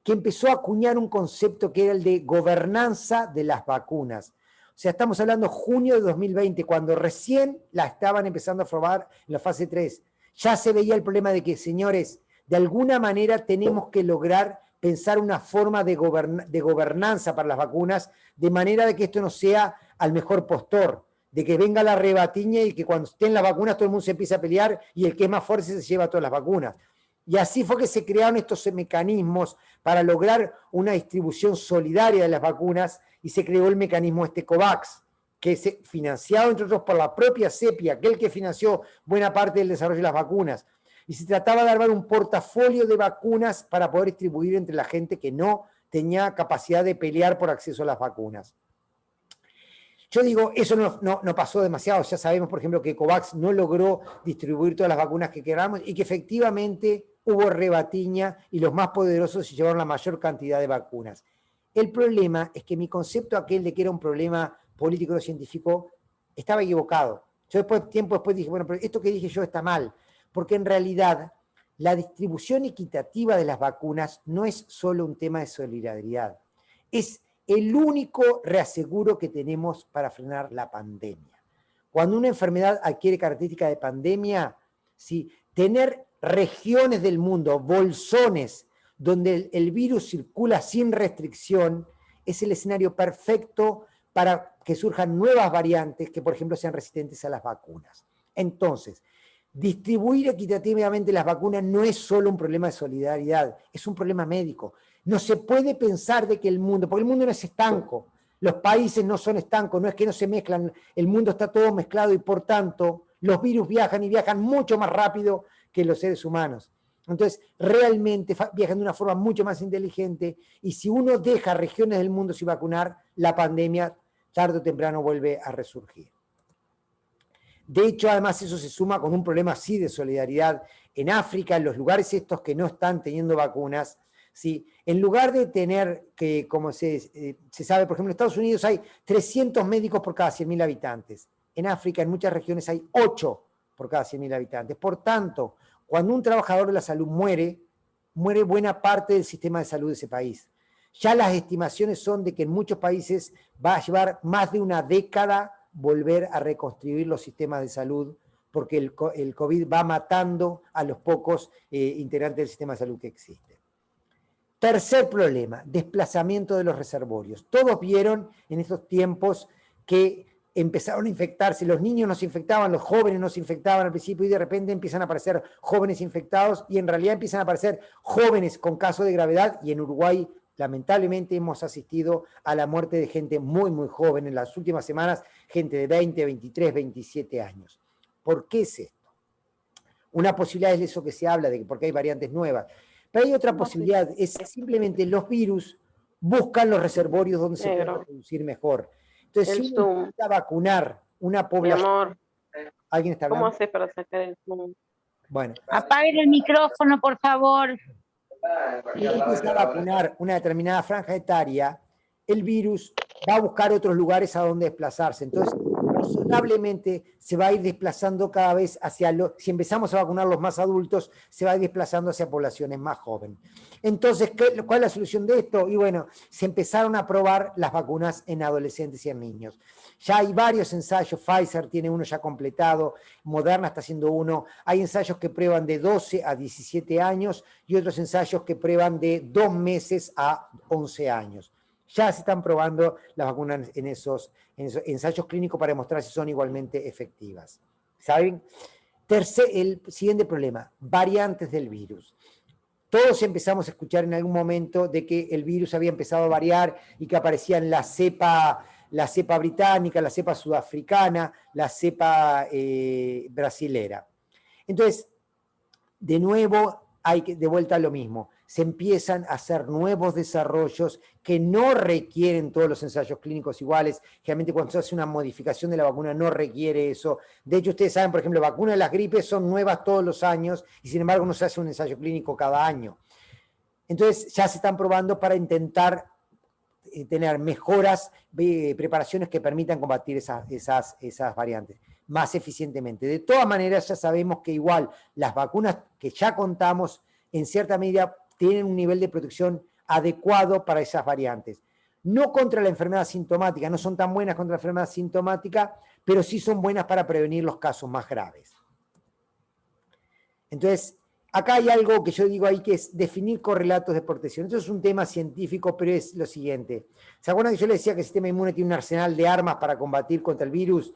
[SPEAKER 2] que empezó a acuñar un concepto que era el de gobernanza de las vacunas. O sea, estamos hablando de junio de 2020, cuando recién la estaban empezando a probar en la fase 3. Ya se veía el problema de que, señores, de alguna manera tenemos que lograr pensar una forma de gobernanza para las vacunas, de manera de que esto no sea al mejor postor, de que venga la rebatiña y que cuando estén las vacunas todo el mundo se empiece a pelear y el que es más fuerte se lleva todas las vacunas. Y así fue que se crearon estos mecanismos para lograr una distribución solidaria de las vacunas y se creó el mecanismo COVAX, que es financiado entre otros por la propia CEPI, aquel que financió buena parte del desarrollo de las vacunas. Y se trataba de armar un portafolio de vacunas para poder distribuir entre la gente que no tenía capacidad de pelear por acceso a las vacunas. Yo digo, eso no pasó demasiado. Ya sabemos, por ejemplo, que COVAX no logró distribuir todas las vacunas que queríamos y que efectivamente hubo rebatiña y los más poderosos se llevaron la mayor cantidad de vacunas. El problema es que mi concepto aquel de que era un problema político o científico estaba equivocado. Yo tiempo después dije, bueno, pero esto que dije yo está mal, porque en realidad la distribución equitativa de las vacunas no es solo un tema de solidaridad, es el único reaseguro que tenemos para frenar la pandemia. Cuando una enfermedad adquiere características de pandemia, ¿sí? Tener regiones del mundo, bolsones, donde el virus circula sin restricción, es el escenario perfecto para que surjan nuevas variantes que, por ejemplo, sean resistentes a las vacunas. Entonces, distribuir equitativamente las vacunas no es solo un problema de solidaridad, es un problema médico. No se puede pensar de que el mundo, porque el mundo no es estanco, los países no son estancos, no es que no se mezclan, el mundo está todo mezclado y por tanto los virus viajan y viajan mucho más rápido que los seres humanos. Entonces, realmente viajan de una forma mucho más inteligente y si uno deja regiones del mundo sin vacunar, la pandemia tarde o temprano vuelve a resurgir. De hecho, además, eso se suma con un problema así de solidaridad. En África, en los lugares estos que no están teniendo vacunas, ¿sí? En lugar de tener que, como se sabe, por ejemplo, en Estados Unidos hay 300 médicos por cada 100.000 habitantes. En África, en muchas regiones, hay 8 por cada 100.000 habitantes. Por tanto, cuando un trabajador de la salud muere buena parte del sistema de salud de ese país. Ya las estimaciones son de que en muchos países va a llevar más de una década volver a reconstruir los sistemas de salud, porque el COVID va matando a los pocos integrantes del sistema de salud que existen. Tercer problema, desplazamiento de los reservorios. Todos vieron en estos tiempos que empezaron a infectarse, los niños no se infectaban, los jóvenes no se infectaban al principio y de repente empiezan a aparecer jóvenes infectados y en realidad empiezan a aparecer jóvenes con casos de gravedad y en Uruguay lamentablemente hemos asistido a la muerte de gente muy, muy joven en las últimas semanas, gente de 20, 23, 27 años. ¿Por qué es esto? Una posibilidad es eso que se habla de que porque hay variantes nuevas, pero hay otra posibilidad, es simplemente los virus buscan los reservorios donde se pueden reproducir mejor. Entonces, si uno necesita vacunar una población...
[SPEAKER 3] Mi amor,
[SPEAKER 2] ¿Alguien está hablando?
[SPEAKER 3] ¿cómo haces para sacar el Zoom?
[SPEAKER 2] Bueno.
[SPEAKER 3] Apaguen el micrófono, por favor.
[SPEAKER 2] Si uno empieza a vacunar una determinada franja etaria, el virus va a buscar otros lugares a donde desplazarse. Entonces, razonablemente se va a ir desplazando cada vez hacia si empezamos a vacunar los más adultos, se va a ir desplazando hacia poblaciones más jóvenes. Entonces, ¿cuál es la solución de esto? Y bueno, se empezaron a probar las vacunas en adolescentes y en niños. Ya hay varios ensayos, Pfizer tiene uno ya completado, Moderna está haciendo uno, hay ensayos que prueban de 12 a 17 años y otros ensayos que prueban de 2 meses a 11 años. Ya se están probando las vacunas en esos ensayos clínicos para demostrar si son igualmente efectivas. ¿Saben? El siguiente problema, variantes del virus. Todos empezamos a escuchar en algún momento de que el virus había empezado a variar y que aparecían la cepa británica, la cepa sudafricana, la cepa brasilera. Entonces, de nuevo, de vuelta a lo mismo. Se empiezan a hacer nuevos desarrollos que no requieren todos los ensayos clínicos iguales. Generalmente cuando se hace una modificación de la vacuna no requiere eso. De hecho, ustedes saben, por ejemplo, vacunas de las gripes son nuevas todos los años y sin embargo no se hace un ensayo clínico cada año. Entonces ya se están probando para intentar tener mejoras, preparaciones que permitan combatir esas variantes más eficientemente. De todas maneras, ya sabemos que igual las vacunas que ya contamos, en cierta medida, tienen un nivel de protección adecuado para esas variantes. No contra la enfermedad sintomática, no son tan buenas contra la enfermedad sintomática, pero sí son buenas para prevenir los casos más graves. Entonces, acá hay algo que yo digo ahí que es definir correlatos de protección. Esto es un tema científico, pero es lo siguiente. ¿Se acuerdan que yo les decía que el sistema inmune tiene un arsenal de armas para combatir contra el virus?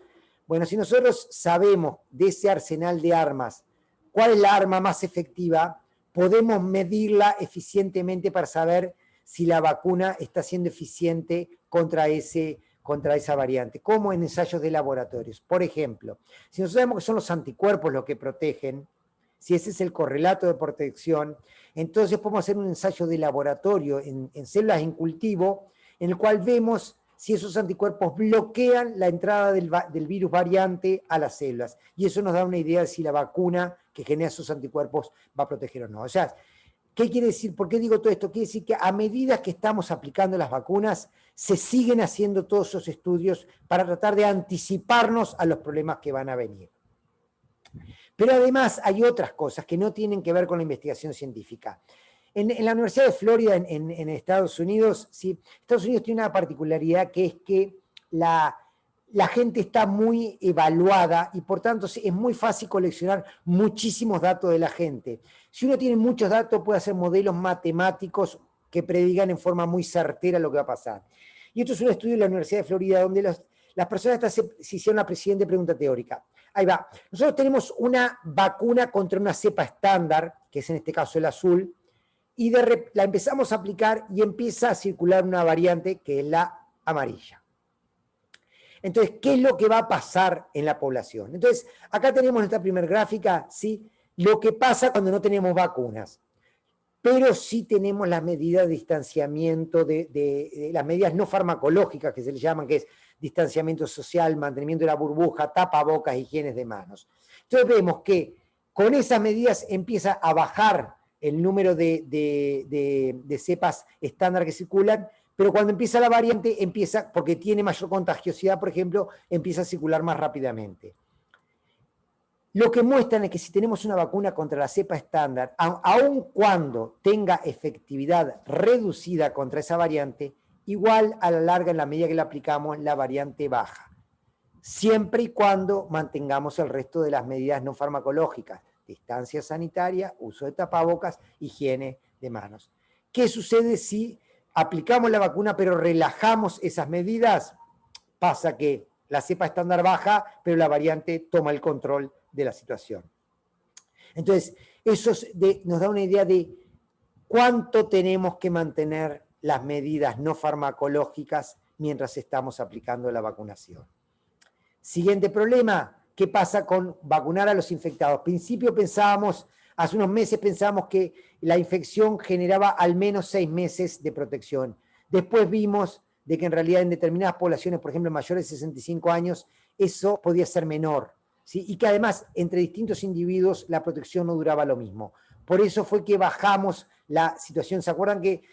[SPEAKER 2] Bueno, si nosotros sabemos de ese arsenal de armas cuál es la arma más efectiva, podemos medirla eficientemente para saber si la vacuna está siendo eficiente contra esa variante, como en ensayos de laboratorios. Por ejemplo, si nosotros sabemos que son los anticuerpos los que protegen, si ese es el correlato de protección, entonces podemos hacer un ensayo de laboratorio en células en cultivo, en el cual vemos si esos anticuerpos bloquean la entrada del virus variante a las células. Y eso nos da una idea de si la vacuna que genera esos anticuerpos va a proteger o no. O sea, ¿qué quiere decir? ¿Por qué digo todo esto? Quiere decir que a medida que estamos aplicando las vacunas, se siguen haciendo todos esos estudios para tratar de anticiparnos a los problemas que van a venir. Pero además hay otras cosas que no tienen que ver con la investigación científica. En la Universidad de Florida, en Estados Unidos, ¿sí? Estados Unidos tiene una particularidad que es que la gente está muy evaluada y por tanto es muy fácil coleccionar muchísimos datos de la gente. Si uno tiene muchos datos, puede hacer modelos matemáticos que predigan en forma muy certera lo que va a pasar. Y esto es un estudio de la Universidad de Florida donde las personas se hicieron la siguiente pregunta teórica. Ahí va. Nosotros tenemos una vacuna contra una cepa estándar, que es en este caso el azul, y la empezamos a aplicar y empieza a circular una variante que es la amarilla. Entonces, ¿qué es lo que va a pasar en la población? Entonces, acá tenemos en esta primera gráfica, ¿sí?, lo que pasa cuando no tenemos vacunas. Pero sí tenemos las medidas de distanciamiento, de las medidas no farmacológicas que se le llaman, que es distanciamiento social, mantenimiento de la burbuja, tapabocas, higienes de manos. Entonces vemos que con esas medidas empieza a bajar el número de cepas estándar que circulan, pero cuando empieza la variante, porque tiene mayor contagiosidad, por ejemplo, empieza a circular más rápidamente. Lo que muestran es que si tenemos una vacuna contra la cepa estándar, aun cuando tenga efectividad reducida contra esa variante, igual a la larga, en la medida que la aplicamos, la variante baja. Siempre y cuando mantengamos el resto de las medidas no farmacológicas. Distancia sanitaria, uso de tapabocas, higiene de manos. ¿Qué sucede si aplicamos la vacuna pero relajamos esas medidas? Pasa que la cepa estándar baja, pero la variante toma el control de la situación. Entonces, eso nos da una idea de cuánto tenemos que mantener las medidas no farmacológicas mientras estamos aplicando la vacunación. Siguiente problema. ¿Qué pasa con vacunar a los infectados? Al principio hace unos meses pensábamos que la infección generaba al menos 6 meses de protección. Después vimos de que en realidad en determinadas poblaciones, por ejemplo mayores de 65 años, eso podía ser menor. ¿sí? Y que además entre distintos individuos la protección no duraba lo mismo. Por eso fue que bajamos la situación. ¿Se acuerdan que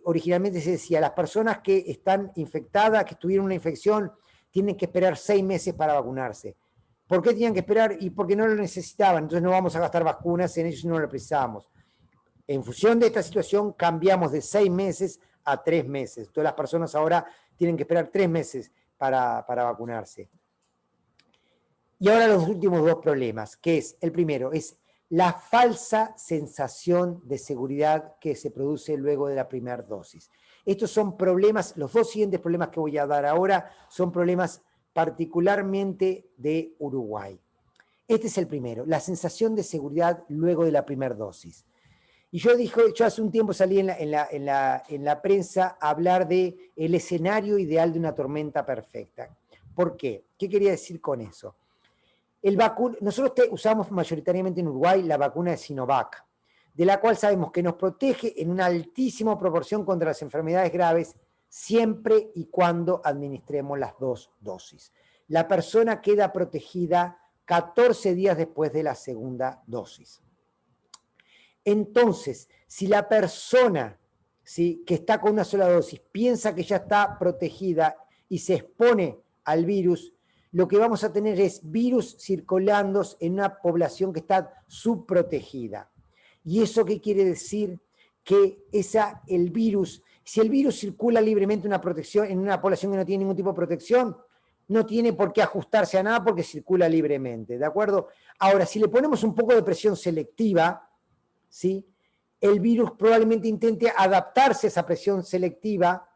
[SPEAKER 2] originalmente se decía, las personas que están infectadas, que tuvieron una infección, tienen que esperar 6 meses para vacunarse? ¿Por qué tenían que esperar? Y porque no lo necesitaban. Entonces no vamos a gastar vacunas en ellos si no lo precisábamos. En función de esta situación cambiamos de 6 meses a 3 meses. Todas las personas ahora tienen que esperar 3 meses para vacunarse. Y ahora los últimos 2 problemas, que es, el primero, es la falsa sensación de seguridad que se produce luego de la primera dosis. Estos son problemas, los 2 siguientes problemas que voy a dar ahora son problemas particularmente de Uruguay. Este es el primero, la sensación de seguridad luego de la primera dosis. Y yo hace un tiempo salí en la prensa a hablar del escenario ideal de una tormenta perfecta. ¿Por qué? ¿Qué quería decir con eso? Nosotros usamos mayoritariamente en Uruguay la vacuna de Sinovac, de la cual sabemos que nos protege en una altísima proporción contra las enfermedades graves, siempre y cuando administremos las 2 dosis. La persona queda protegida 14 días después de la segunda dosis. Entonces, si la persona, ¿sí?, que está con una sola dosis piensa que ya está protegida y se expone al virus, lo que vamos a tener es virus circulando en una población que está subprotegida. ¿Y eso qué quiere decir? Que el virus, si el virus circula libremente en una población que no tiene ningún tipo de protección, no tiene por qué ajustarse a nada porque circula libremente, ¿de acuerdo? Ahora, si le ponemos un poco de presión selectiva, ¿sí?, el virus probablemente intente adaptarse a esa presión selectiva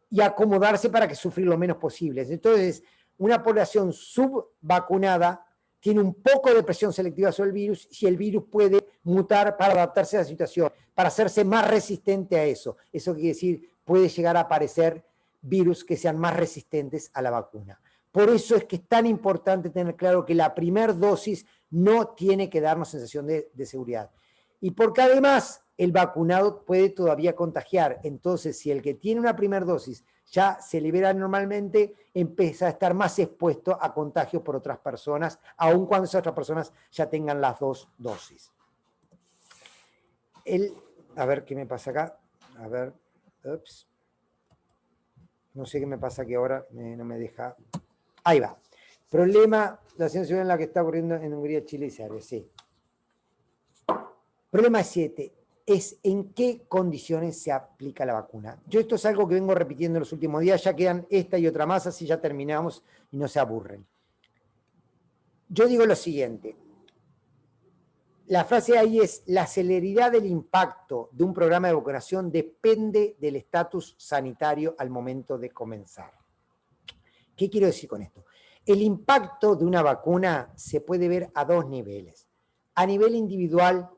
[SPEAKER 2] y acomodarse para que sufrir lo menos posible. Entonces, una población subvacunada tiene un poco de presión selectiva sobre el virus y el virus puede mutar para adaptarse a la situación, para hacerse más resistente a eso. Eso quiere decir, puede llegar a aparecer virus que sean más resistentes a la vacuna. Por eso es que es tan importante tener claro que la primera dosis no tiene que darnos sensación de seguridad. Y porque además el vacunado puede todavía contagiar. Entonces, si el que tiene una primera dosis ya se libera normalmente, empieza a estar más expuesto a contagios por otras personas, aun cuando esas otras personas ya tengan las 2 dosis. A ver qué me pasa acá. A ver. Ups. No sé qué me pasa aquí ahora. No me deja. Ahí va. Problema, la situación en la que está ocurriendo en Hungría, Chile y Serbia. Sí. Problema 7 es en qué condiciones se aplica la vacuna. Yo esto es algo que vengo repitiendo en los últimos días, ya quedan esta y otra más, así ya terminamos y no se aburren. Yo digo lo siguiente, la frase ahí es, la celeridad del impacto de un programa de vacunación depende del estatus sanitario al momento de comenzar. ¿Qué quiero decir con esto? El impacto de una vacuna se puede ver a 2 niveles, a nivel individual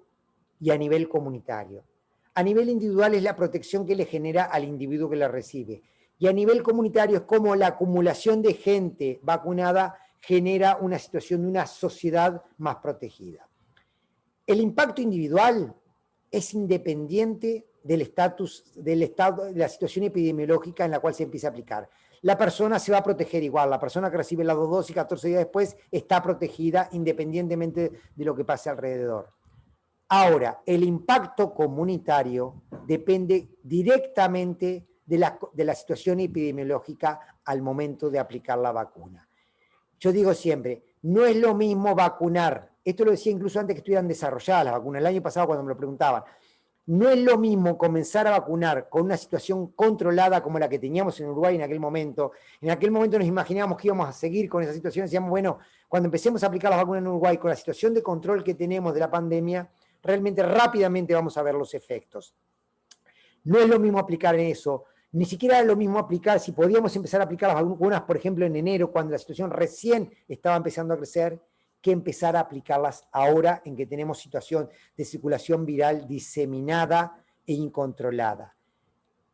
[SPEAKER 2] y a nivel comunitario. A nivel individual es la protección que le genera al individuo que la recibe. Y a nivel comunitario es como la acumulación de gente vacunada genera una situación de una sociedad más protegida. El impacto individual es independiente del estatus, del estado, de la situación epidemiológica en la cual se empieza a aplicar. La persona se va a proteger igual, la persona que recibe las 2 dosis 14 días después está protegida independientemente de lo que pase alrededor. Ahora, el impacto comunitario depende directamente de la situación epidemiológica al momento de aplicar la vacuna. Yo digo siempre, no es lo mismo vacunar, esto lo decía incluso antes que estuvieran desarrolladas las vacunas, el año pasado cuando me lo preguntaban, no es lo mismo comenzar a vacunar con una situación controlada como la que teníamos en Uruguay en aquel momento. En aquel momento nos imaginábamos que íbamos a seguir con esa situación, decíamos, bueno, cuando empecemos a aplicar las vacunas en Uruguay con la situación de control que tenemos de la pandemia, realmente rápidamente vamos a ver los efectos. No es lo mismo aplicar en eso, ni siquiera es lo mismo aplicar, si podíamos empezar a aplicar las vacunas, por ejemplo, en enero, cuando la situación recién estaba empezando a crecer, que empezar a aplicarlas ahora en que tenemos situación de circulación viral diseminada e incontrolada.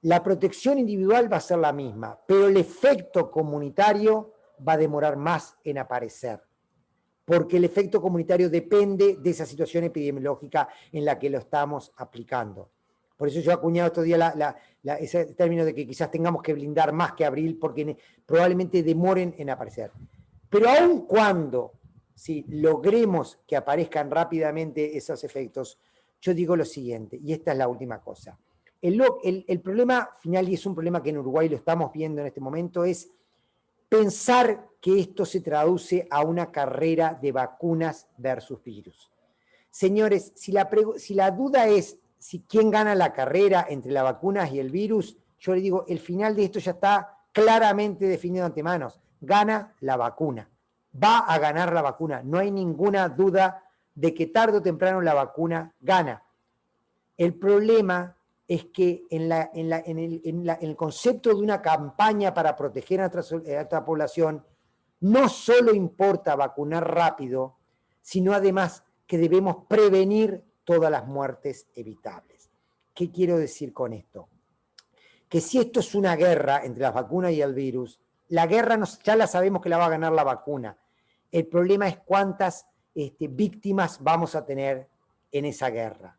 [SPEAKER 2] La protección individual va a ser la misma, pero el efecto comunitario va a demorar más en aparecer, porque el efecto comunitario depende de esa situación epidemiológica en la que lo estamos aplicando. Por eso yo he acuñado estos días ese término de que quizás tengamos que blindar más que abril, porque probablemente demoren en aparecer. Pero aun cuando ¿sí?, logremos que aparezcan rápidamente esos efectos, yo digo lo siguiente, y esta es la última cosa. El problema final, y es un problema que en Uruguay lo estamos viendo en este momento, es pensar que esto se traduce a una carrera de vacunas versus virus. Señores, si la duda es quién gana la carrera entre las vacunas y el virus, yo le digo, el final de esto ya está claramente definido de antemano. Gana la vacuna. Va a ganar la vacuna. No hay ninguna duda de que tarde o temprano la vacuna gana. El problema es que en el concepto de una campaña para proteger a nuestra población, no solo importa vacunar rápido, sino además que debemos prevenir todas las muertes evitables. ¿Qué quiero decir con esto? Que si esto es una guerra entre las vacunas y el virus, la guerra ya la sabemos que la va a ganar la vacuna. El problema es cuántas víctimas vamos a tener en esa guerra.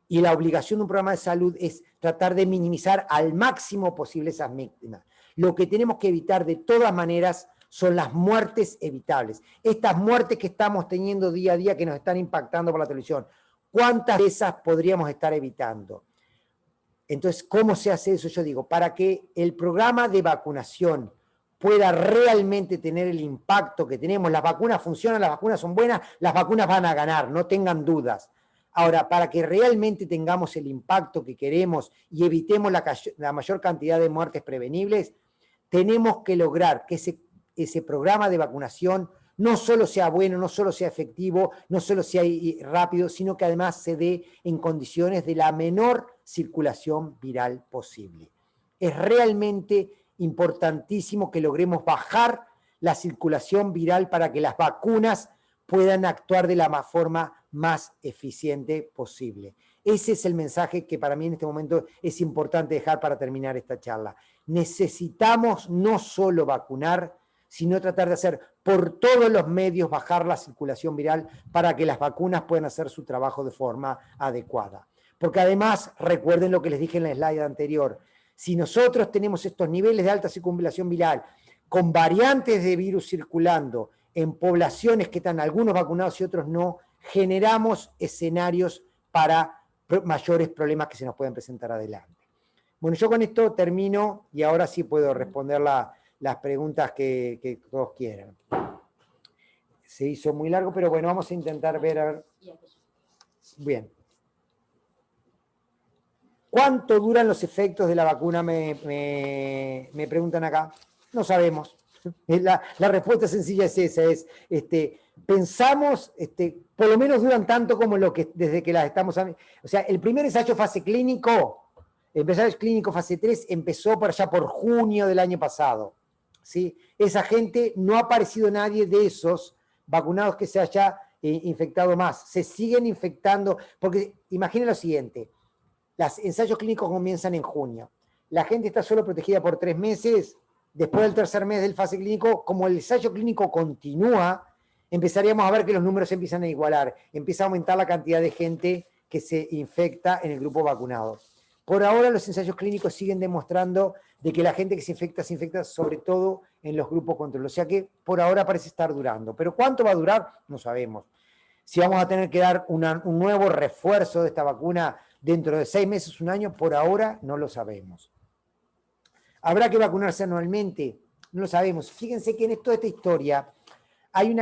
[SPEAKER 2] Y la obligación de un programa de salud es tratar de minimizar al máximo posible esas víctimas. Lo que tenemos que evitar de todas maneras son las muertes evitables. Estas muertes que estamos teniendo día a día que nos están impactando por la televisión, ¿cuántas de esas podríamos estar evitando? Entonces, ¿cómo se hace eso? Yo digo, para que el programa de vacunación pueda realmente tener el impacto que tenemos, las vacunas funcionan, las vacunas son buenas, las vacunas van a ganar, no tengan dudas. Ahora, para que realmente tengamos el impacto que queremos y evitemos la mayor cantidad de muertes prevenibles, tenemos que lograr que ese programa de vacunación no solo sea bueno, no solo sea efectivo, no solo sea rápido, sino que además se dé en condiciones de la menor circulación viral posible. Es realmente importantísimo que logremos bajar la circulación viral para que las vacunas puedan actuar de la forma más eficiente posible. Ese es el mensaje que para mí en este momento es importante dejar para terminar esta charla. Necesitamos no solo vacunar, sino tratar de hacer por todos los medios bajar la circulación viral para que las vacunas puedan hacer su trabajo de forma adecuada. Porque además, recuerden lo que les dije en la slide anterior, si nosotros tenemos estos niveles de alta circulación viral con variantes de virus circulando en poblaciones que están algunos vacunados y otros no, generamos escenarios para mayores problemas que se nos pueden presentar adelante. Bueno, yo con esto termino y ahora sí puedo responder las preguntas que todos quieran. Se hizo muy largo, pero bueno, vamos a intentar ver. A ver. Bien. ¿Cuánto duran los efectos de la vacuna? Me preguntan acá. No sabemos. La respuesta sencilla es esa, pensamos, por lo menos duran tanto como desde que las estamos... O sea, el primer ensayo fase clínico, fase 3, empezó por allá por junio del año pasado. ¿Sí? Esa gente, no ha aparecido nadie de esos vacunados que se haya infectado más. Se siguen infectando, porque imaginen lo siguiente, los ensayos clínicos comienzan en junio. La gente está solo protegida por 3 meses. Después del tercer mes del fase clínico, como el ensayo clínico continúa, empezaríamos a ver que los números empiezan a igualar. Empieza a aumentar la cantidad de gente que se infecta en el grupo vacunado. Por ahora los ensayos clínicos siguen demostrando de que la gente que se infecta sobre todo en los grupos control. O sea que por ahora parece estar durando. Pero ¿cuánto va a durar? No sabemos. Si vamos a tener que dar un nuevo refuerzo de esta vacuna dentro de 6 meses, 1 año, por ahora no lo sabemos. ¿Habrá que vacunarse anualmente? No lo sabemos. Fíjense que en toda esta historia hay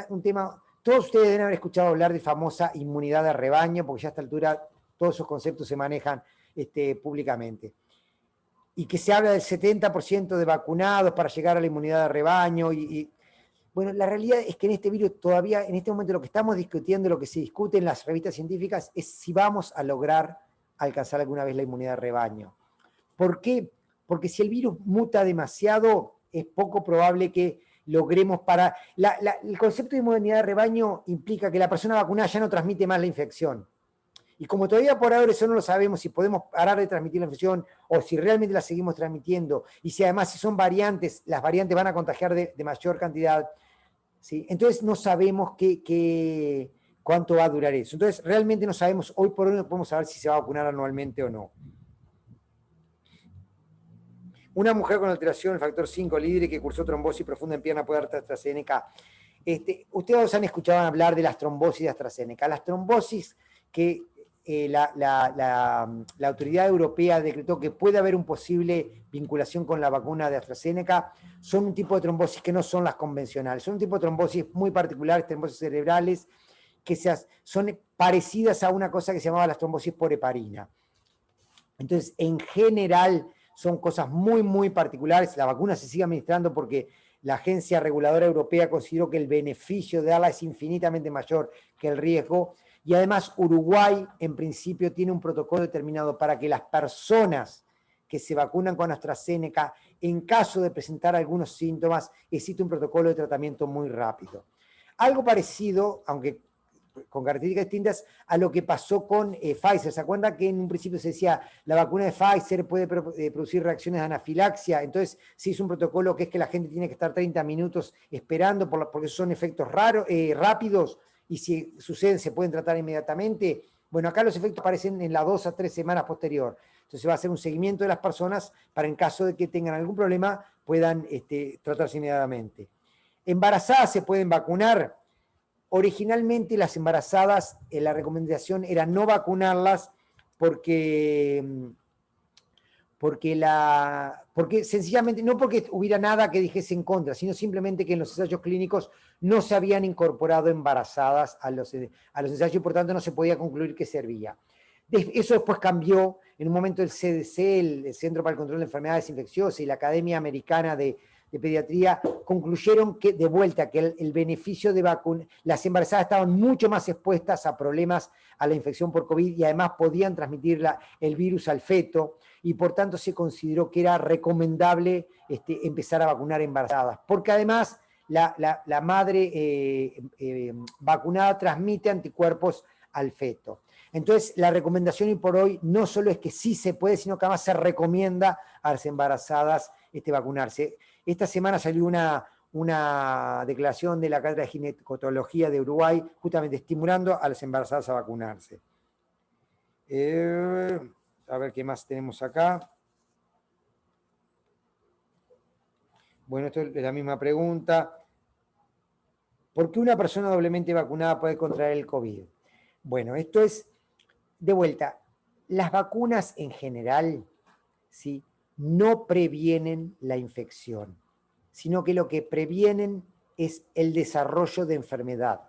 [SPEAKER 2] un tema, todos ustedes deben haber escuchado hablar de famosa inmunidad de rebaño, porque ya a esta altura todos esos conceptos se manejan públicamente. Y que se habla del 70% de vacunados para llegar a la inmunidad de rebaño. Bueno, la realidad es que en este virus todavía, en este momento lo que estamos discutiendo, lo que se discute en las revistas científicas, es si vamos a lograr alcanzar alguna vez la inmunidad de rebaño. ¿Por qué? Porque si el virus muta demasiado, es poco probable que logremos para... el concepto de inmunidad de rebaño implica que la persona vacunada ya no transmite más la infección. Y como todavía por ahora eso no lo sabemos, si podemos parar de transmitir la infección o si realmente la seguimos transmitiendo, y si además si son variantes, las variantes van a contagiar de mayor cantidad, ¿sí? Entonces no sabemos cuánto va a durar eso. Entonces realmente no sabemos, hoy por hoy no podemos saber si se va a vacunar anualmente o no. Una mujer con alteración del factor 5 libre que cursó trombosis profunda en pierna puede dar AstraZeneca. Ustedes han escuchado hablar de las trombosis de AstraZeneca. Las trombosis que la autoridad europea decretó que puede haber una posible vinculación con la vacuna de AstraZeneca son un tipo de trombosis que no son las convencionales. Son un tipo de trombosis muy particulares, trombosis cerebrales, que son parecidas a una cosa que se llamaba las trombosis por heparina. Entonces, en general, son cosas muy, muy particulares. La vacuna se sigue administrando porque la agencia reguladora europea consideró que el beneficio de darla es infinitamente mayor que el riesgo. Y además, Uruguay, en principio, tiene un protocolo determinado para que las personas que se vacunan con AstraZeneca, en caso de presentar algunos síntomas, existe un protocolo de tratamiento muy rápido. Algo parecido, aunque con características distintas, a lo que pasó con Pfizer. ¿Se acuerdan que en un principio se decía la vacuna de Pfizer puede producir reacciones de anafilaxia? Entonces se hizo un protocolo que es que la gente tiene que estar 30 minutos esperando porque son efectos rápidos y si suceden se pueden tratar inmediatamente. Bueno, acá los efectos aparecen en las 2 a 3 semanas posterior. Entonces se va a hacer un seguimiento de las personas para en caso de que tengan algún problema puedan tratarse inmediatamente. Embarazadas se pueden vacunar. Originalmente las embarazadas, la recomendación era no vacunarlas porque sencillamente, no porque hubiera nada que dijese en contra, sino simplemente que en los ensayos clínicos no se habían incorporado embarazadas a los ensayos y por tanto no se podía concluir que servía. Eso después cambió, en un momento el CDC, el Centro para el Control de Enfermedades Infecciosas y la Academia Americana de Pediatría concluyeron que, de vuelta, que el beneficio de vacunar, las embarazadas estaban mucho más expuestas a problemas a la infección por COVID y además podían transmitir el virus al feto y por tanto se consideró que era recomendable empezar a vacunar embarazadas, porque además la madre vacunada transmite anticuerpos al feto. Entonces, la recomendación hoy por hoy no solo es que sí se puede, sino que además se recomienda a las embarazadas vacunarse. Esta semana salió una declaración de la Cátedra de Ginecotología de Uruguay, justamente estimulando a las embarazadas a vacunarse. A ver qué más tenemos acá. Bueno, esto es la misma pregunta. ¿Por qué una persona doblemente vacunada puede contraer el COVID? Bueno, esto es, de vuelta, las vacunas en general, ¿sí?, no previenen la infección, sino que lo que previenen es el desarrollo de enfermedad.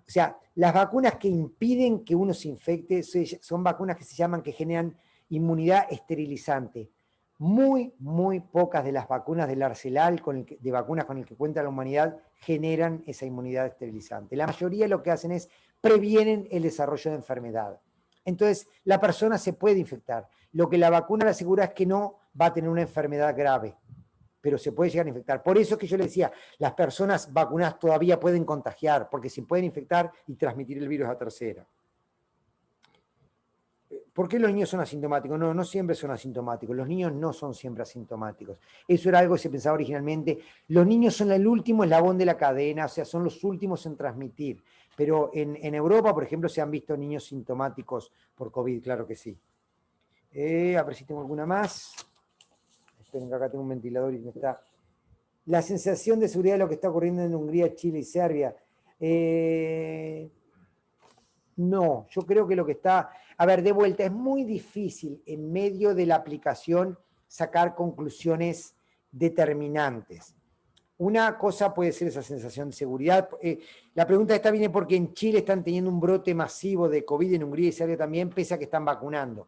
[SPEAKER 2] O sea, las vacunas que impiden que uno se infecte son vacunas que se llaman, que generan inmunidad esterilizante. Muy, muy pocas de las vacunas del arsenal de vacunas con el que cuenta la humanidad generan esa inmunidad esterilizante. La mayoría lo que hacen es previenen el desarrollo de enfermedad. Entonces, la persona se puede infectar. Lo que la vacuna le asegura es que no va a tener una enfermedad grave, pero se puede llegar a infectar. Por eso es que yo le decía, las personas vacunadas todavía pueden contagiar, porque se pueden infectar y transmitir el virus a tercera. ¿Por qué los niños son asintomáticos? No, no siempre son asintomáticos. Los niños no son siempre asintomáticos. Eso era algo que se pensaba originalmente. Los niños son el último eslabón de la cadena, o sea, son los últimos en transmitir. Pero en Europa, por ejemplo, se han visto niños sintomáticos por COVID, claro que sí. A ver si tengo alguna más. Esperen que acá tengo un ventilador y me está... La sensación de seguridad de lo que está ocurriendo en Hungría, Chile y Serbia. No, yo creo que lo que está... A ver, de vuelta, es muy difícil en medio de la aplicación sacar conclusiones determinantes. Una cosa puede ser esa sensación de seguridad. La pregunta esta viene porque en Chile están teniendo un brote masivo de COVID, en Hungría y Serbia también, pese a que están vacunando.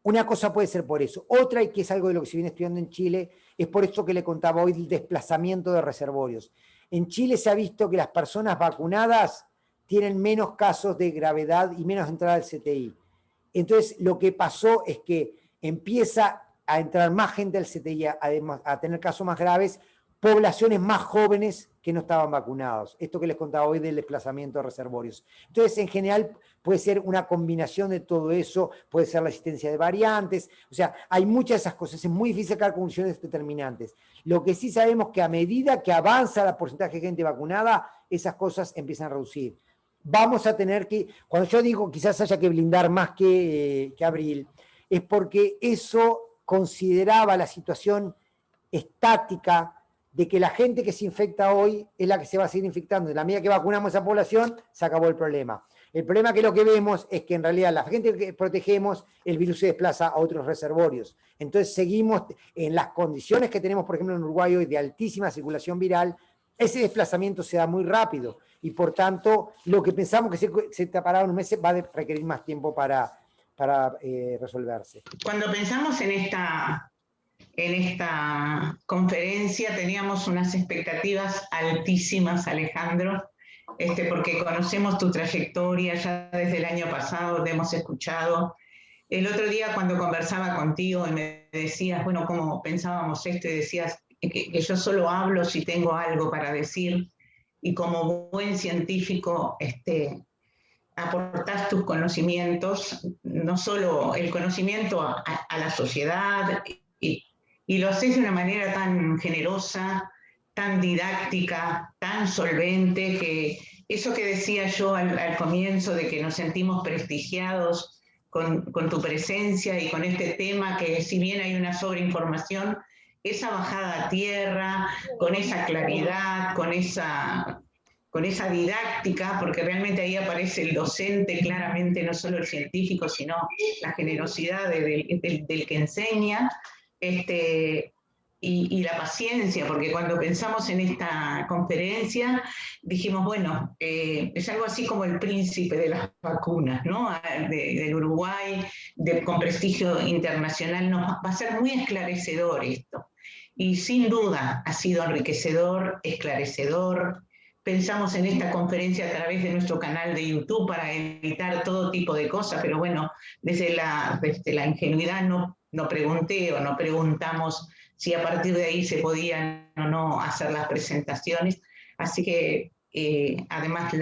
[SPEAKER 2] Una cosa puede ser por eso. Otra, y que es algo de lo que se viene estudiando en Chile, es por eso que le contaba hoy el desplazamiento de reservorios. En Chile se ha visto que las personas vacunadas tienen menos casos de gravedad y menos entrada al CTI. Entonces, lo que pasó es que empieza a entrar más gente al CTI, además a tener casos más graves, poblaciones más jóvenes que no estaban vacunados. Esto que les contaba hoy del desplazamiento de reservorios. Entonces, en general, puede ser una combinación de todo eso, puede ser la existencia de variantes, o sea, hay muchas de esas cosas, es muy difícil sacar conclusiones determinantes. Lo que sí sabemos es que a medida que avanza el porcentaje de gente vacunada, esas cosas empiezan a reducir. Vamos a tener que, cuando yo digo quizás haya que blindar más que abril, es porque eso consideraba la situación estática de que la gente que se infecta hoy es la que se va a seguir infectando. En la medida que vacunamos a esa población, se acabó el problema. El problema que lo que vemos es que en realidad la gente que protegemos, el virus se desplaza a otros reservorios. Entonces seguimos en las condiciones que tenemos, por ejemplo, en Uruguay hoy de altísima circulación viral, ese desplazamiento se da muy rápido y por tanto lo que pensamos que se tapará en un mes va a requerir más tiempo para resolverse.
[SPEAKER 1] Cuando pensamos en esta conferencia teníamos unas expectativas altísimas, Alejandro, porque conocemos tu trayectoria ya desde el año pasado, te hemos escuchado. El otro día cuando conversaba contigo y me decías, bueno, cómo pensábamos esto, y decías que yo solo hablo si tengo algo para decir, y como buen científico, aportás tus conocimientos, no solo el conocimiento a la sociedad, y lo haces de una manera tan generosa, tan didáctica, tan solvente, que eso que decía yo al comienzo de que nos sentimos prestigiados con tu presencia y con este tema, que si bien hay una sobreinformación, esa bajada a tierra, con esa claridad, con esa didáctica, porque realmente ahí aparece el docente claramente, no solo el científico, sino la generosidad del que enseña, y la paciencia, porque cuando pensamos en esta conferencia, dijimos, bueno, es algo así como el príncipe de las vacunas, ¿no? Del Uruguay, con prestigio internacional, va a ser muy esclarecedor esto. Y sin duda ha sido enriquecedor, esclarecedor. Pensamos en esta conferencia a través de nuestro canal de YouTube para evitar todo tipo de cosas, pero bueno, desde la ingenuidad no pregunté o no preguntamos si a partir de ahí se podían o no hacer las presentaciones. Así que además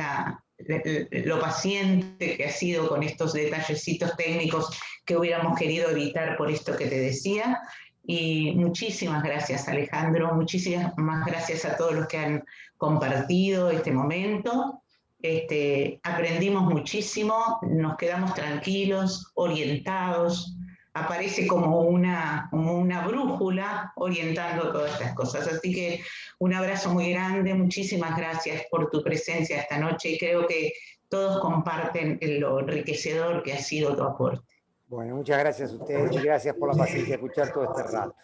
[SPEAKER 1] lo paciente que ha sido con estos detallecitos técnicos que hubiéramos querido evitar por esto que te decía. Y muchísimas gracias, Alejandro, muchísimas gracias a todos los que han compartido este momento. Aprendimos muchísimo, nos quedamos tranquilos, orientados, aparece como una brújula orientando todas estas cosas. Así que un abrazo muy grande, muchísimas gracias por tu presencia esta noche y creo que todos comparten lo enriquecedor que ha sido tu aporte.
[SPEAKER 2] Bueno, muchas gracias a ustedes y gracias por la paciencia de escuchar todo este rato.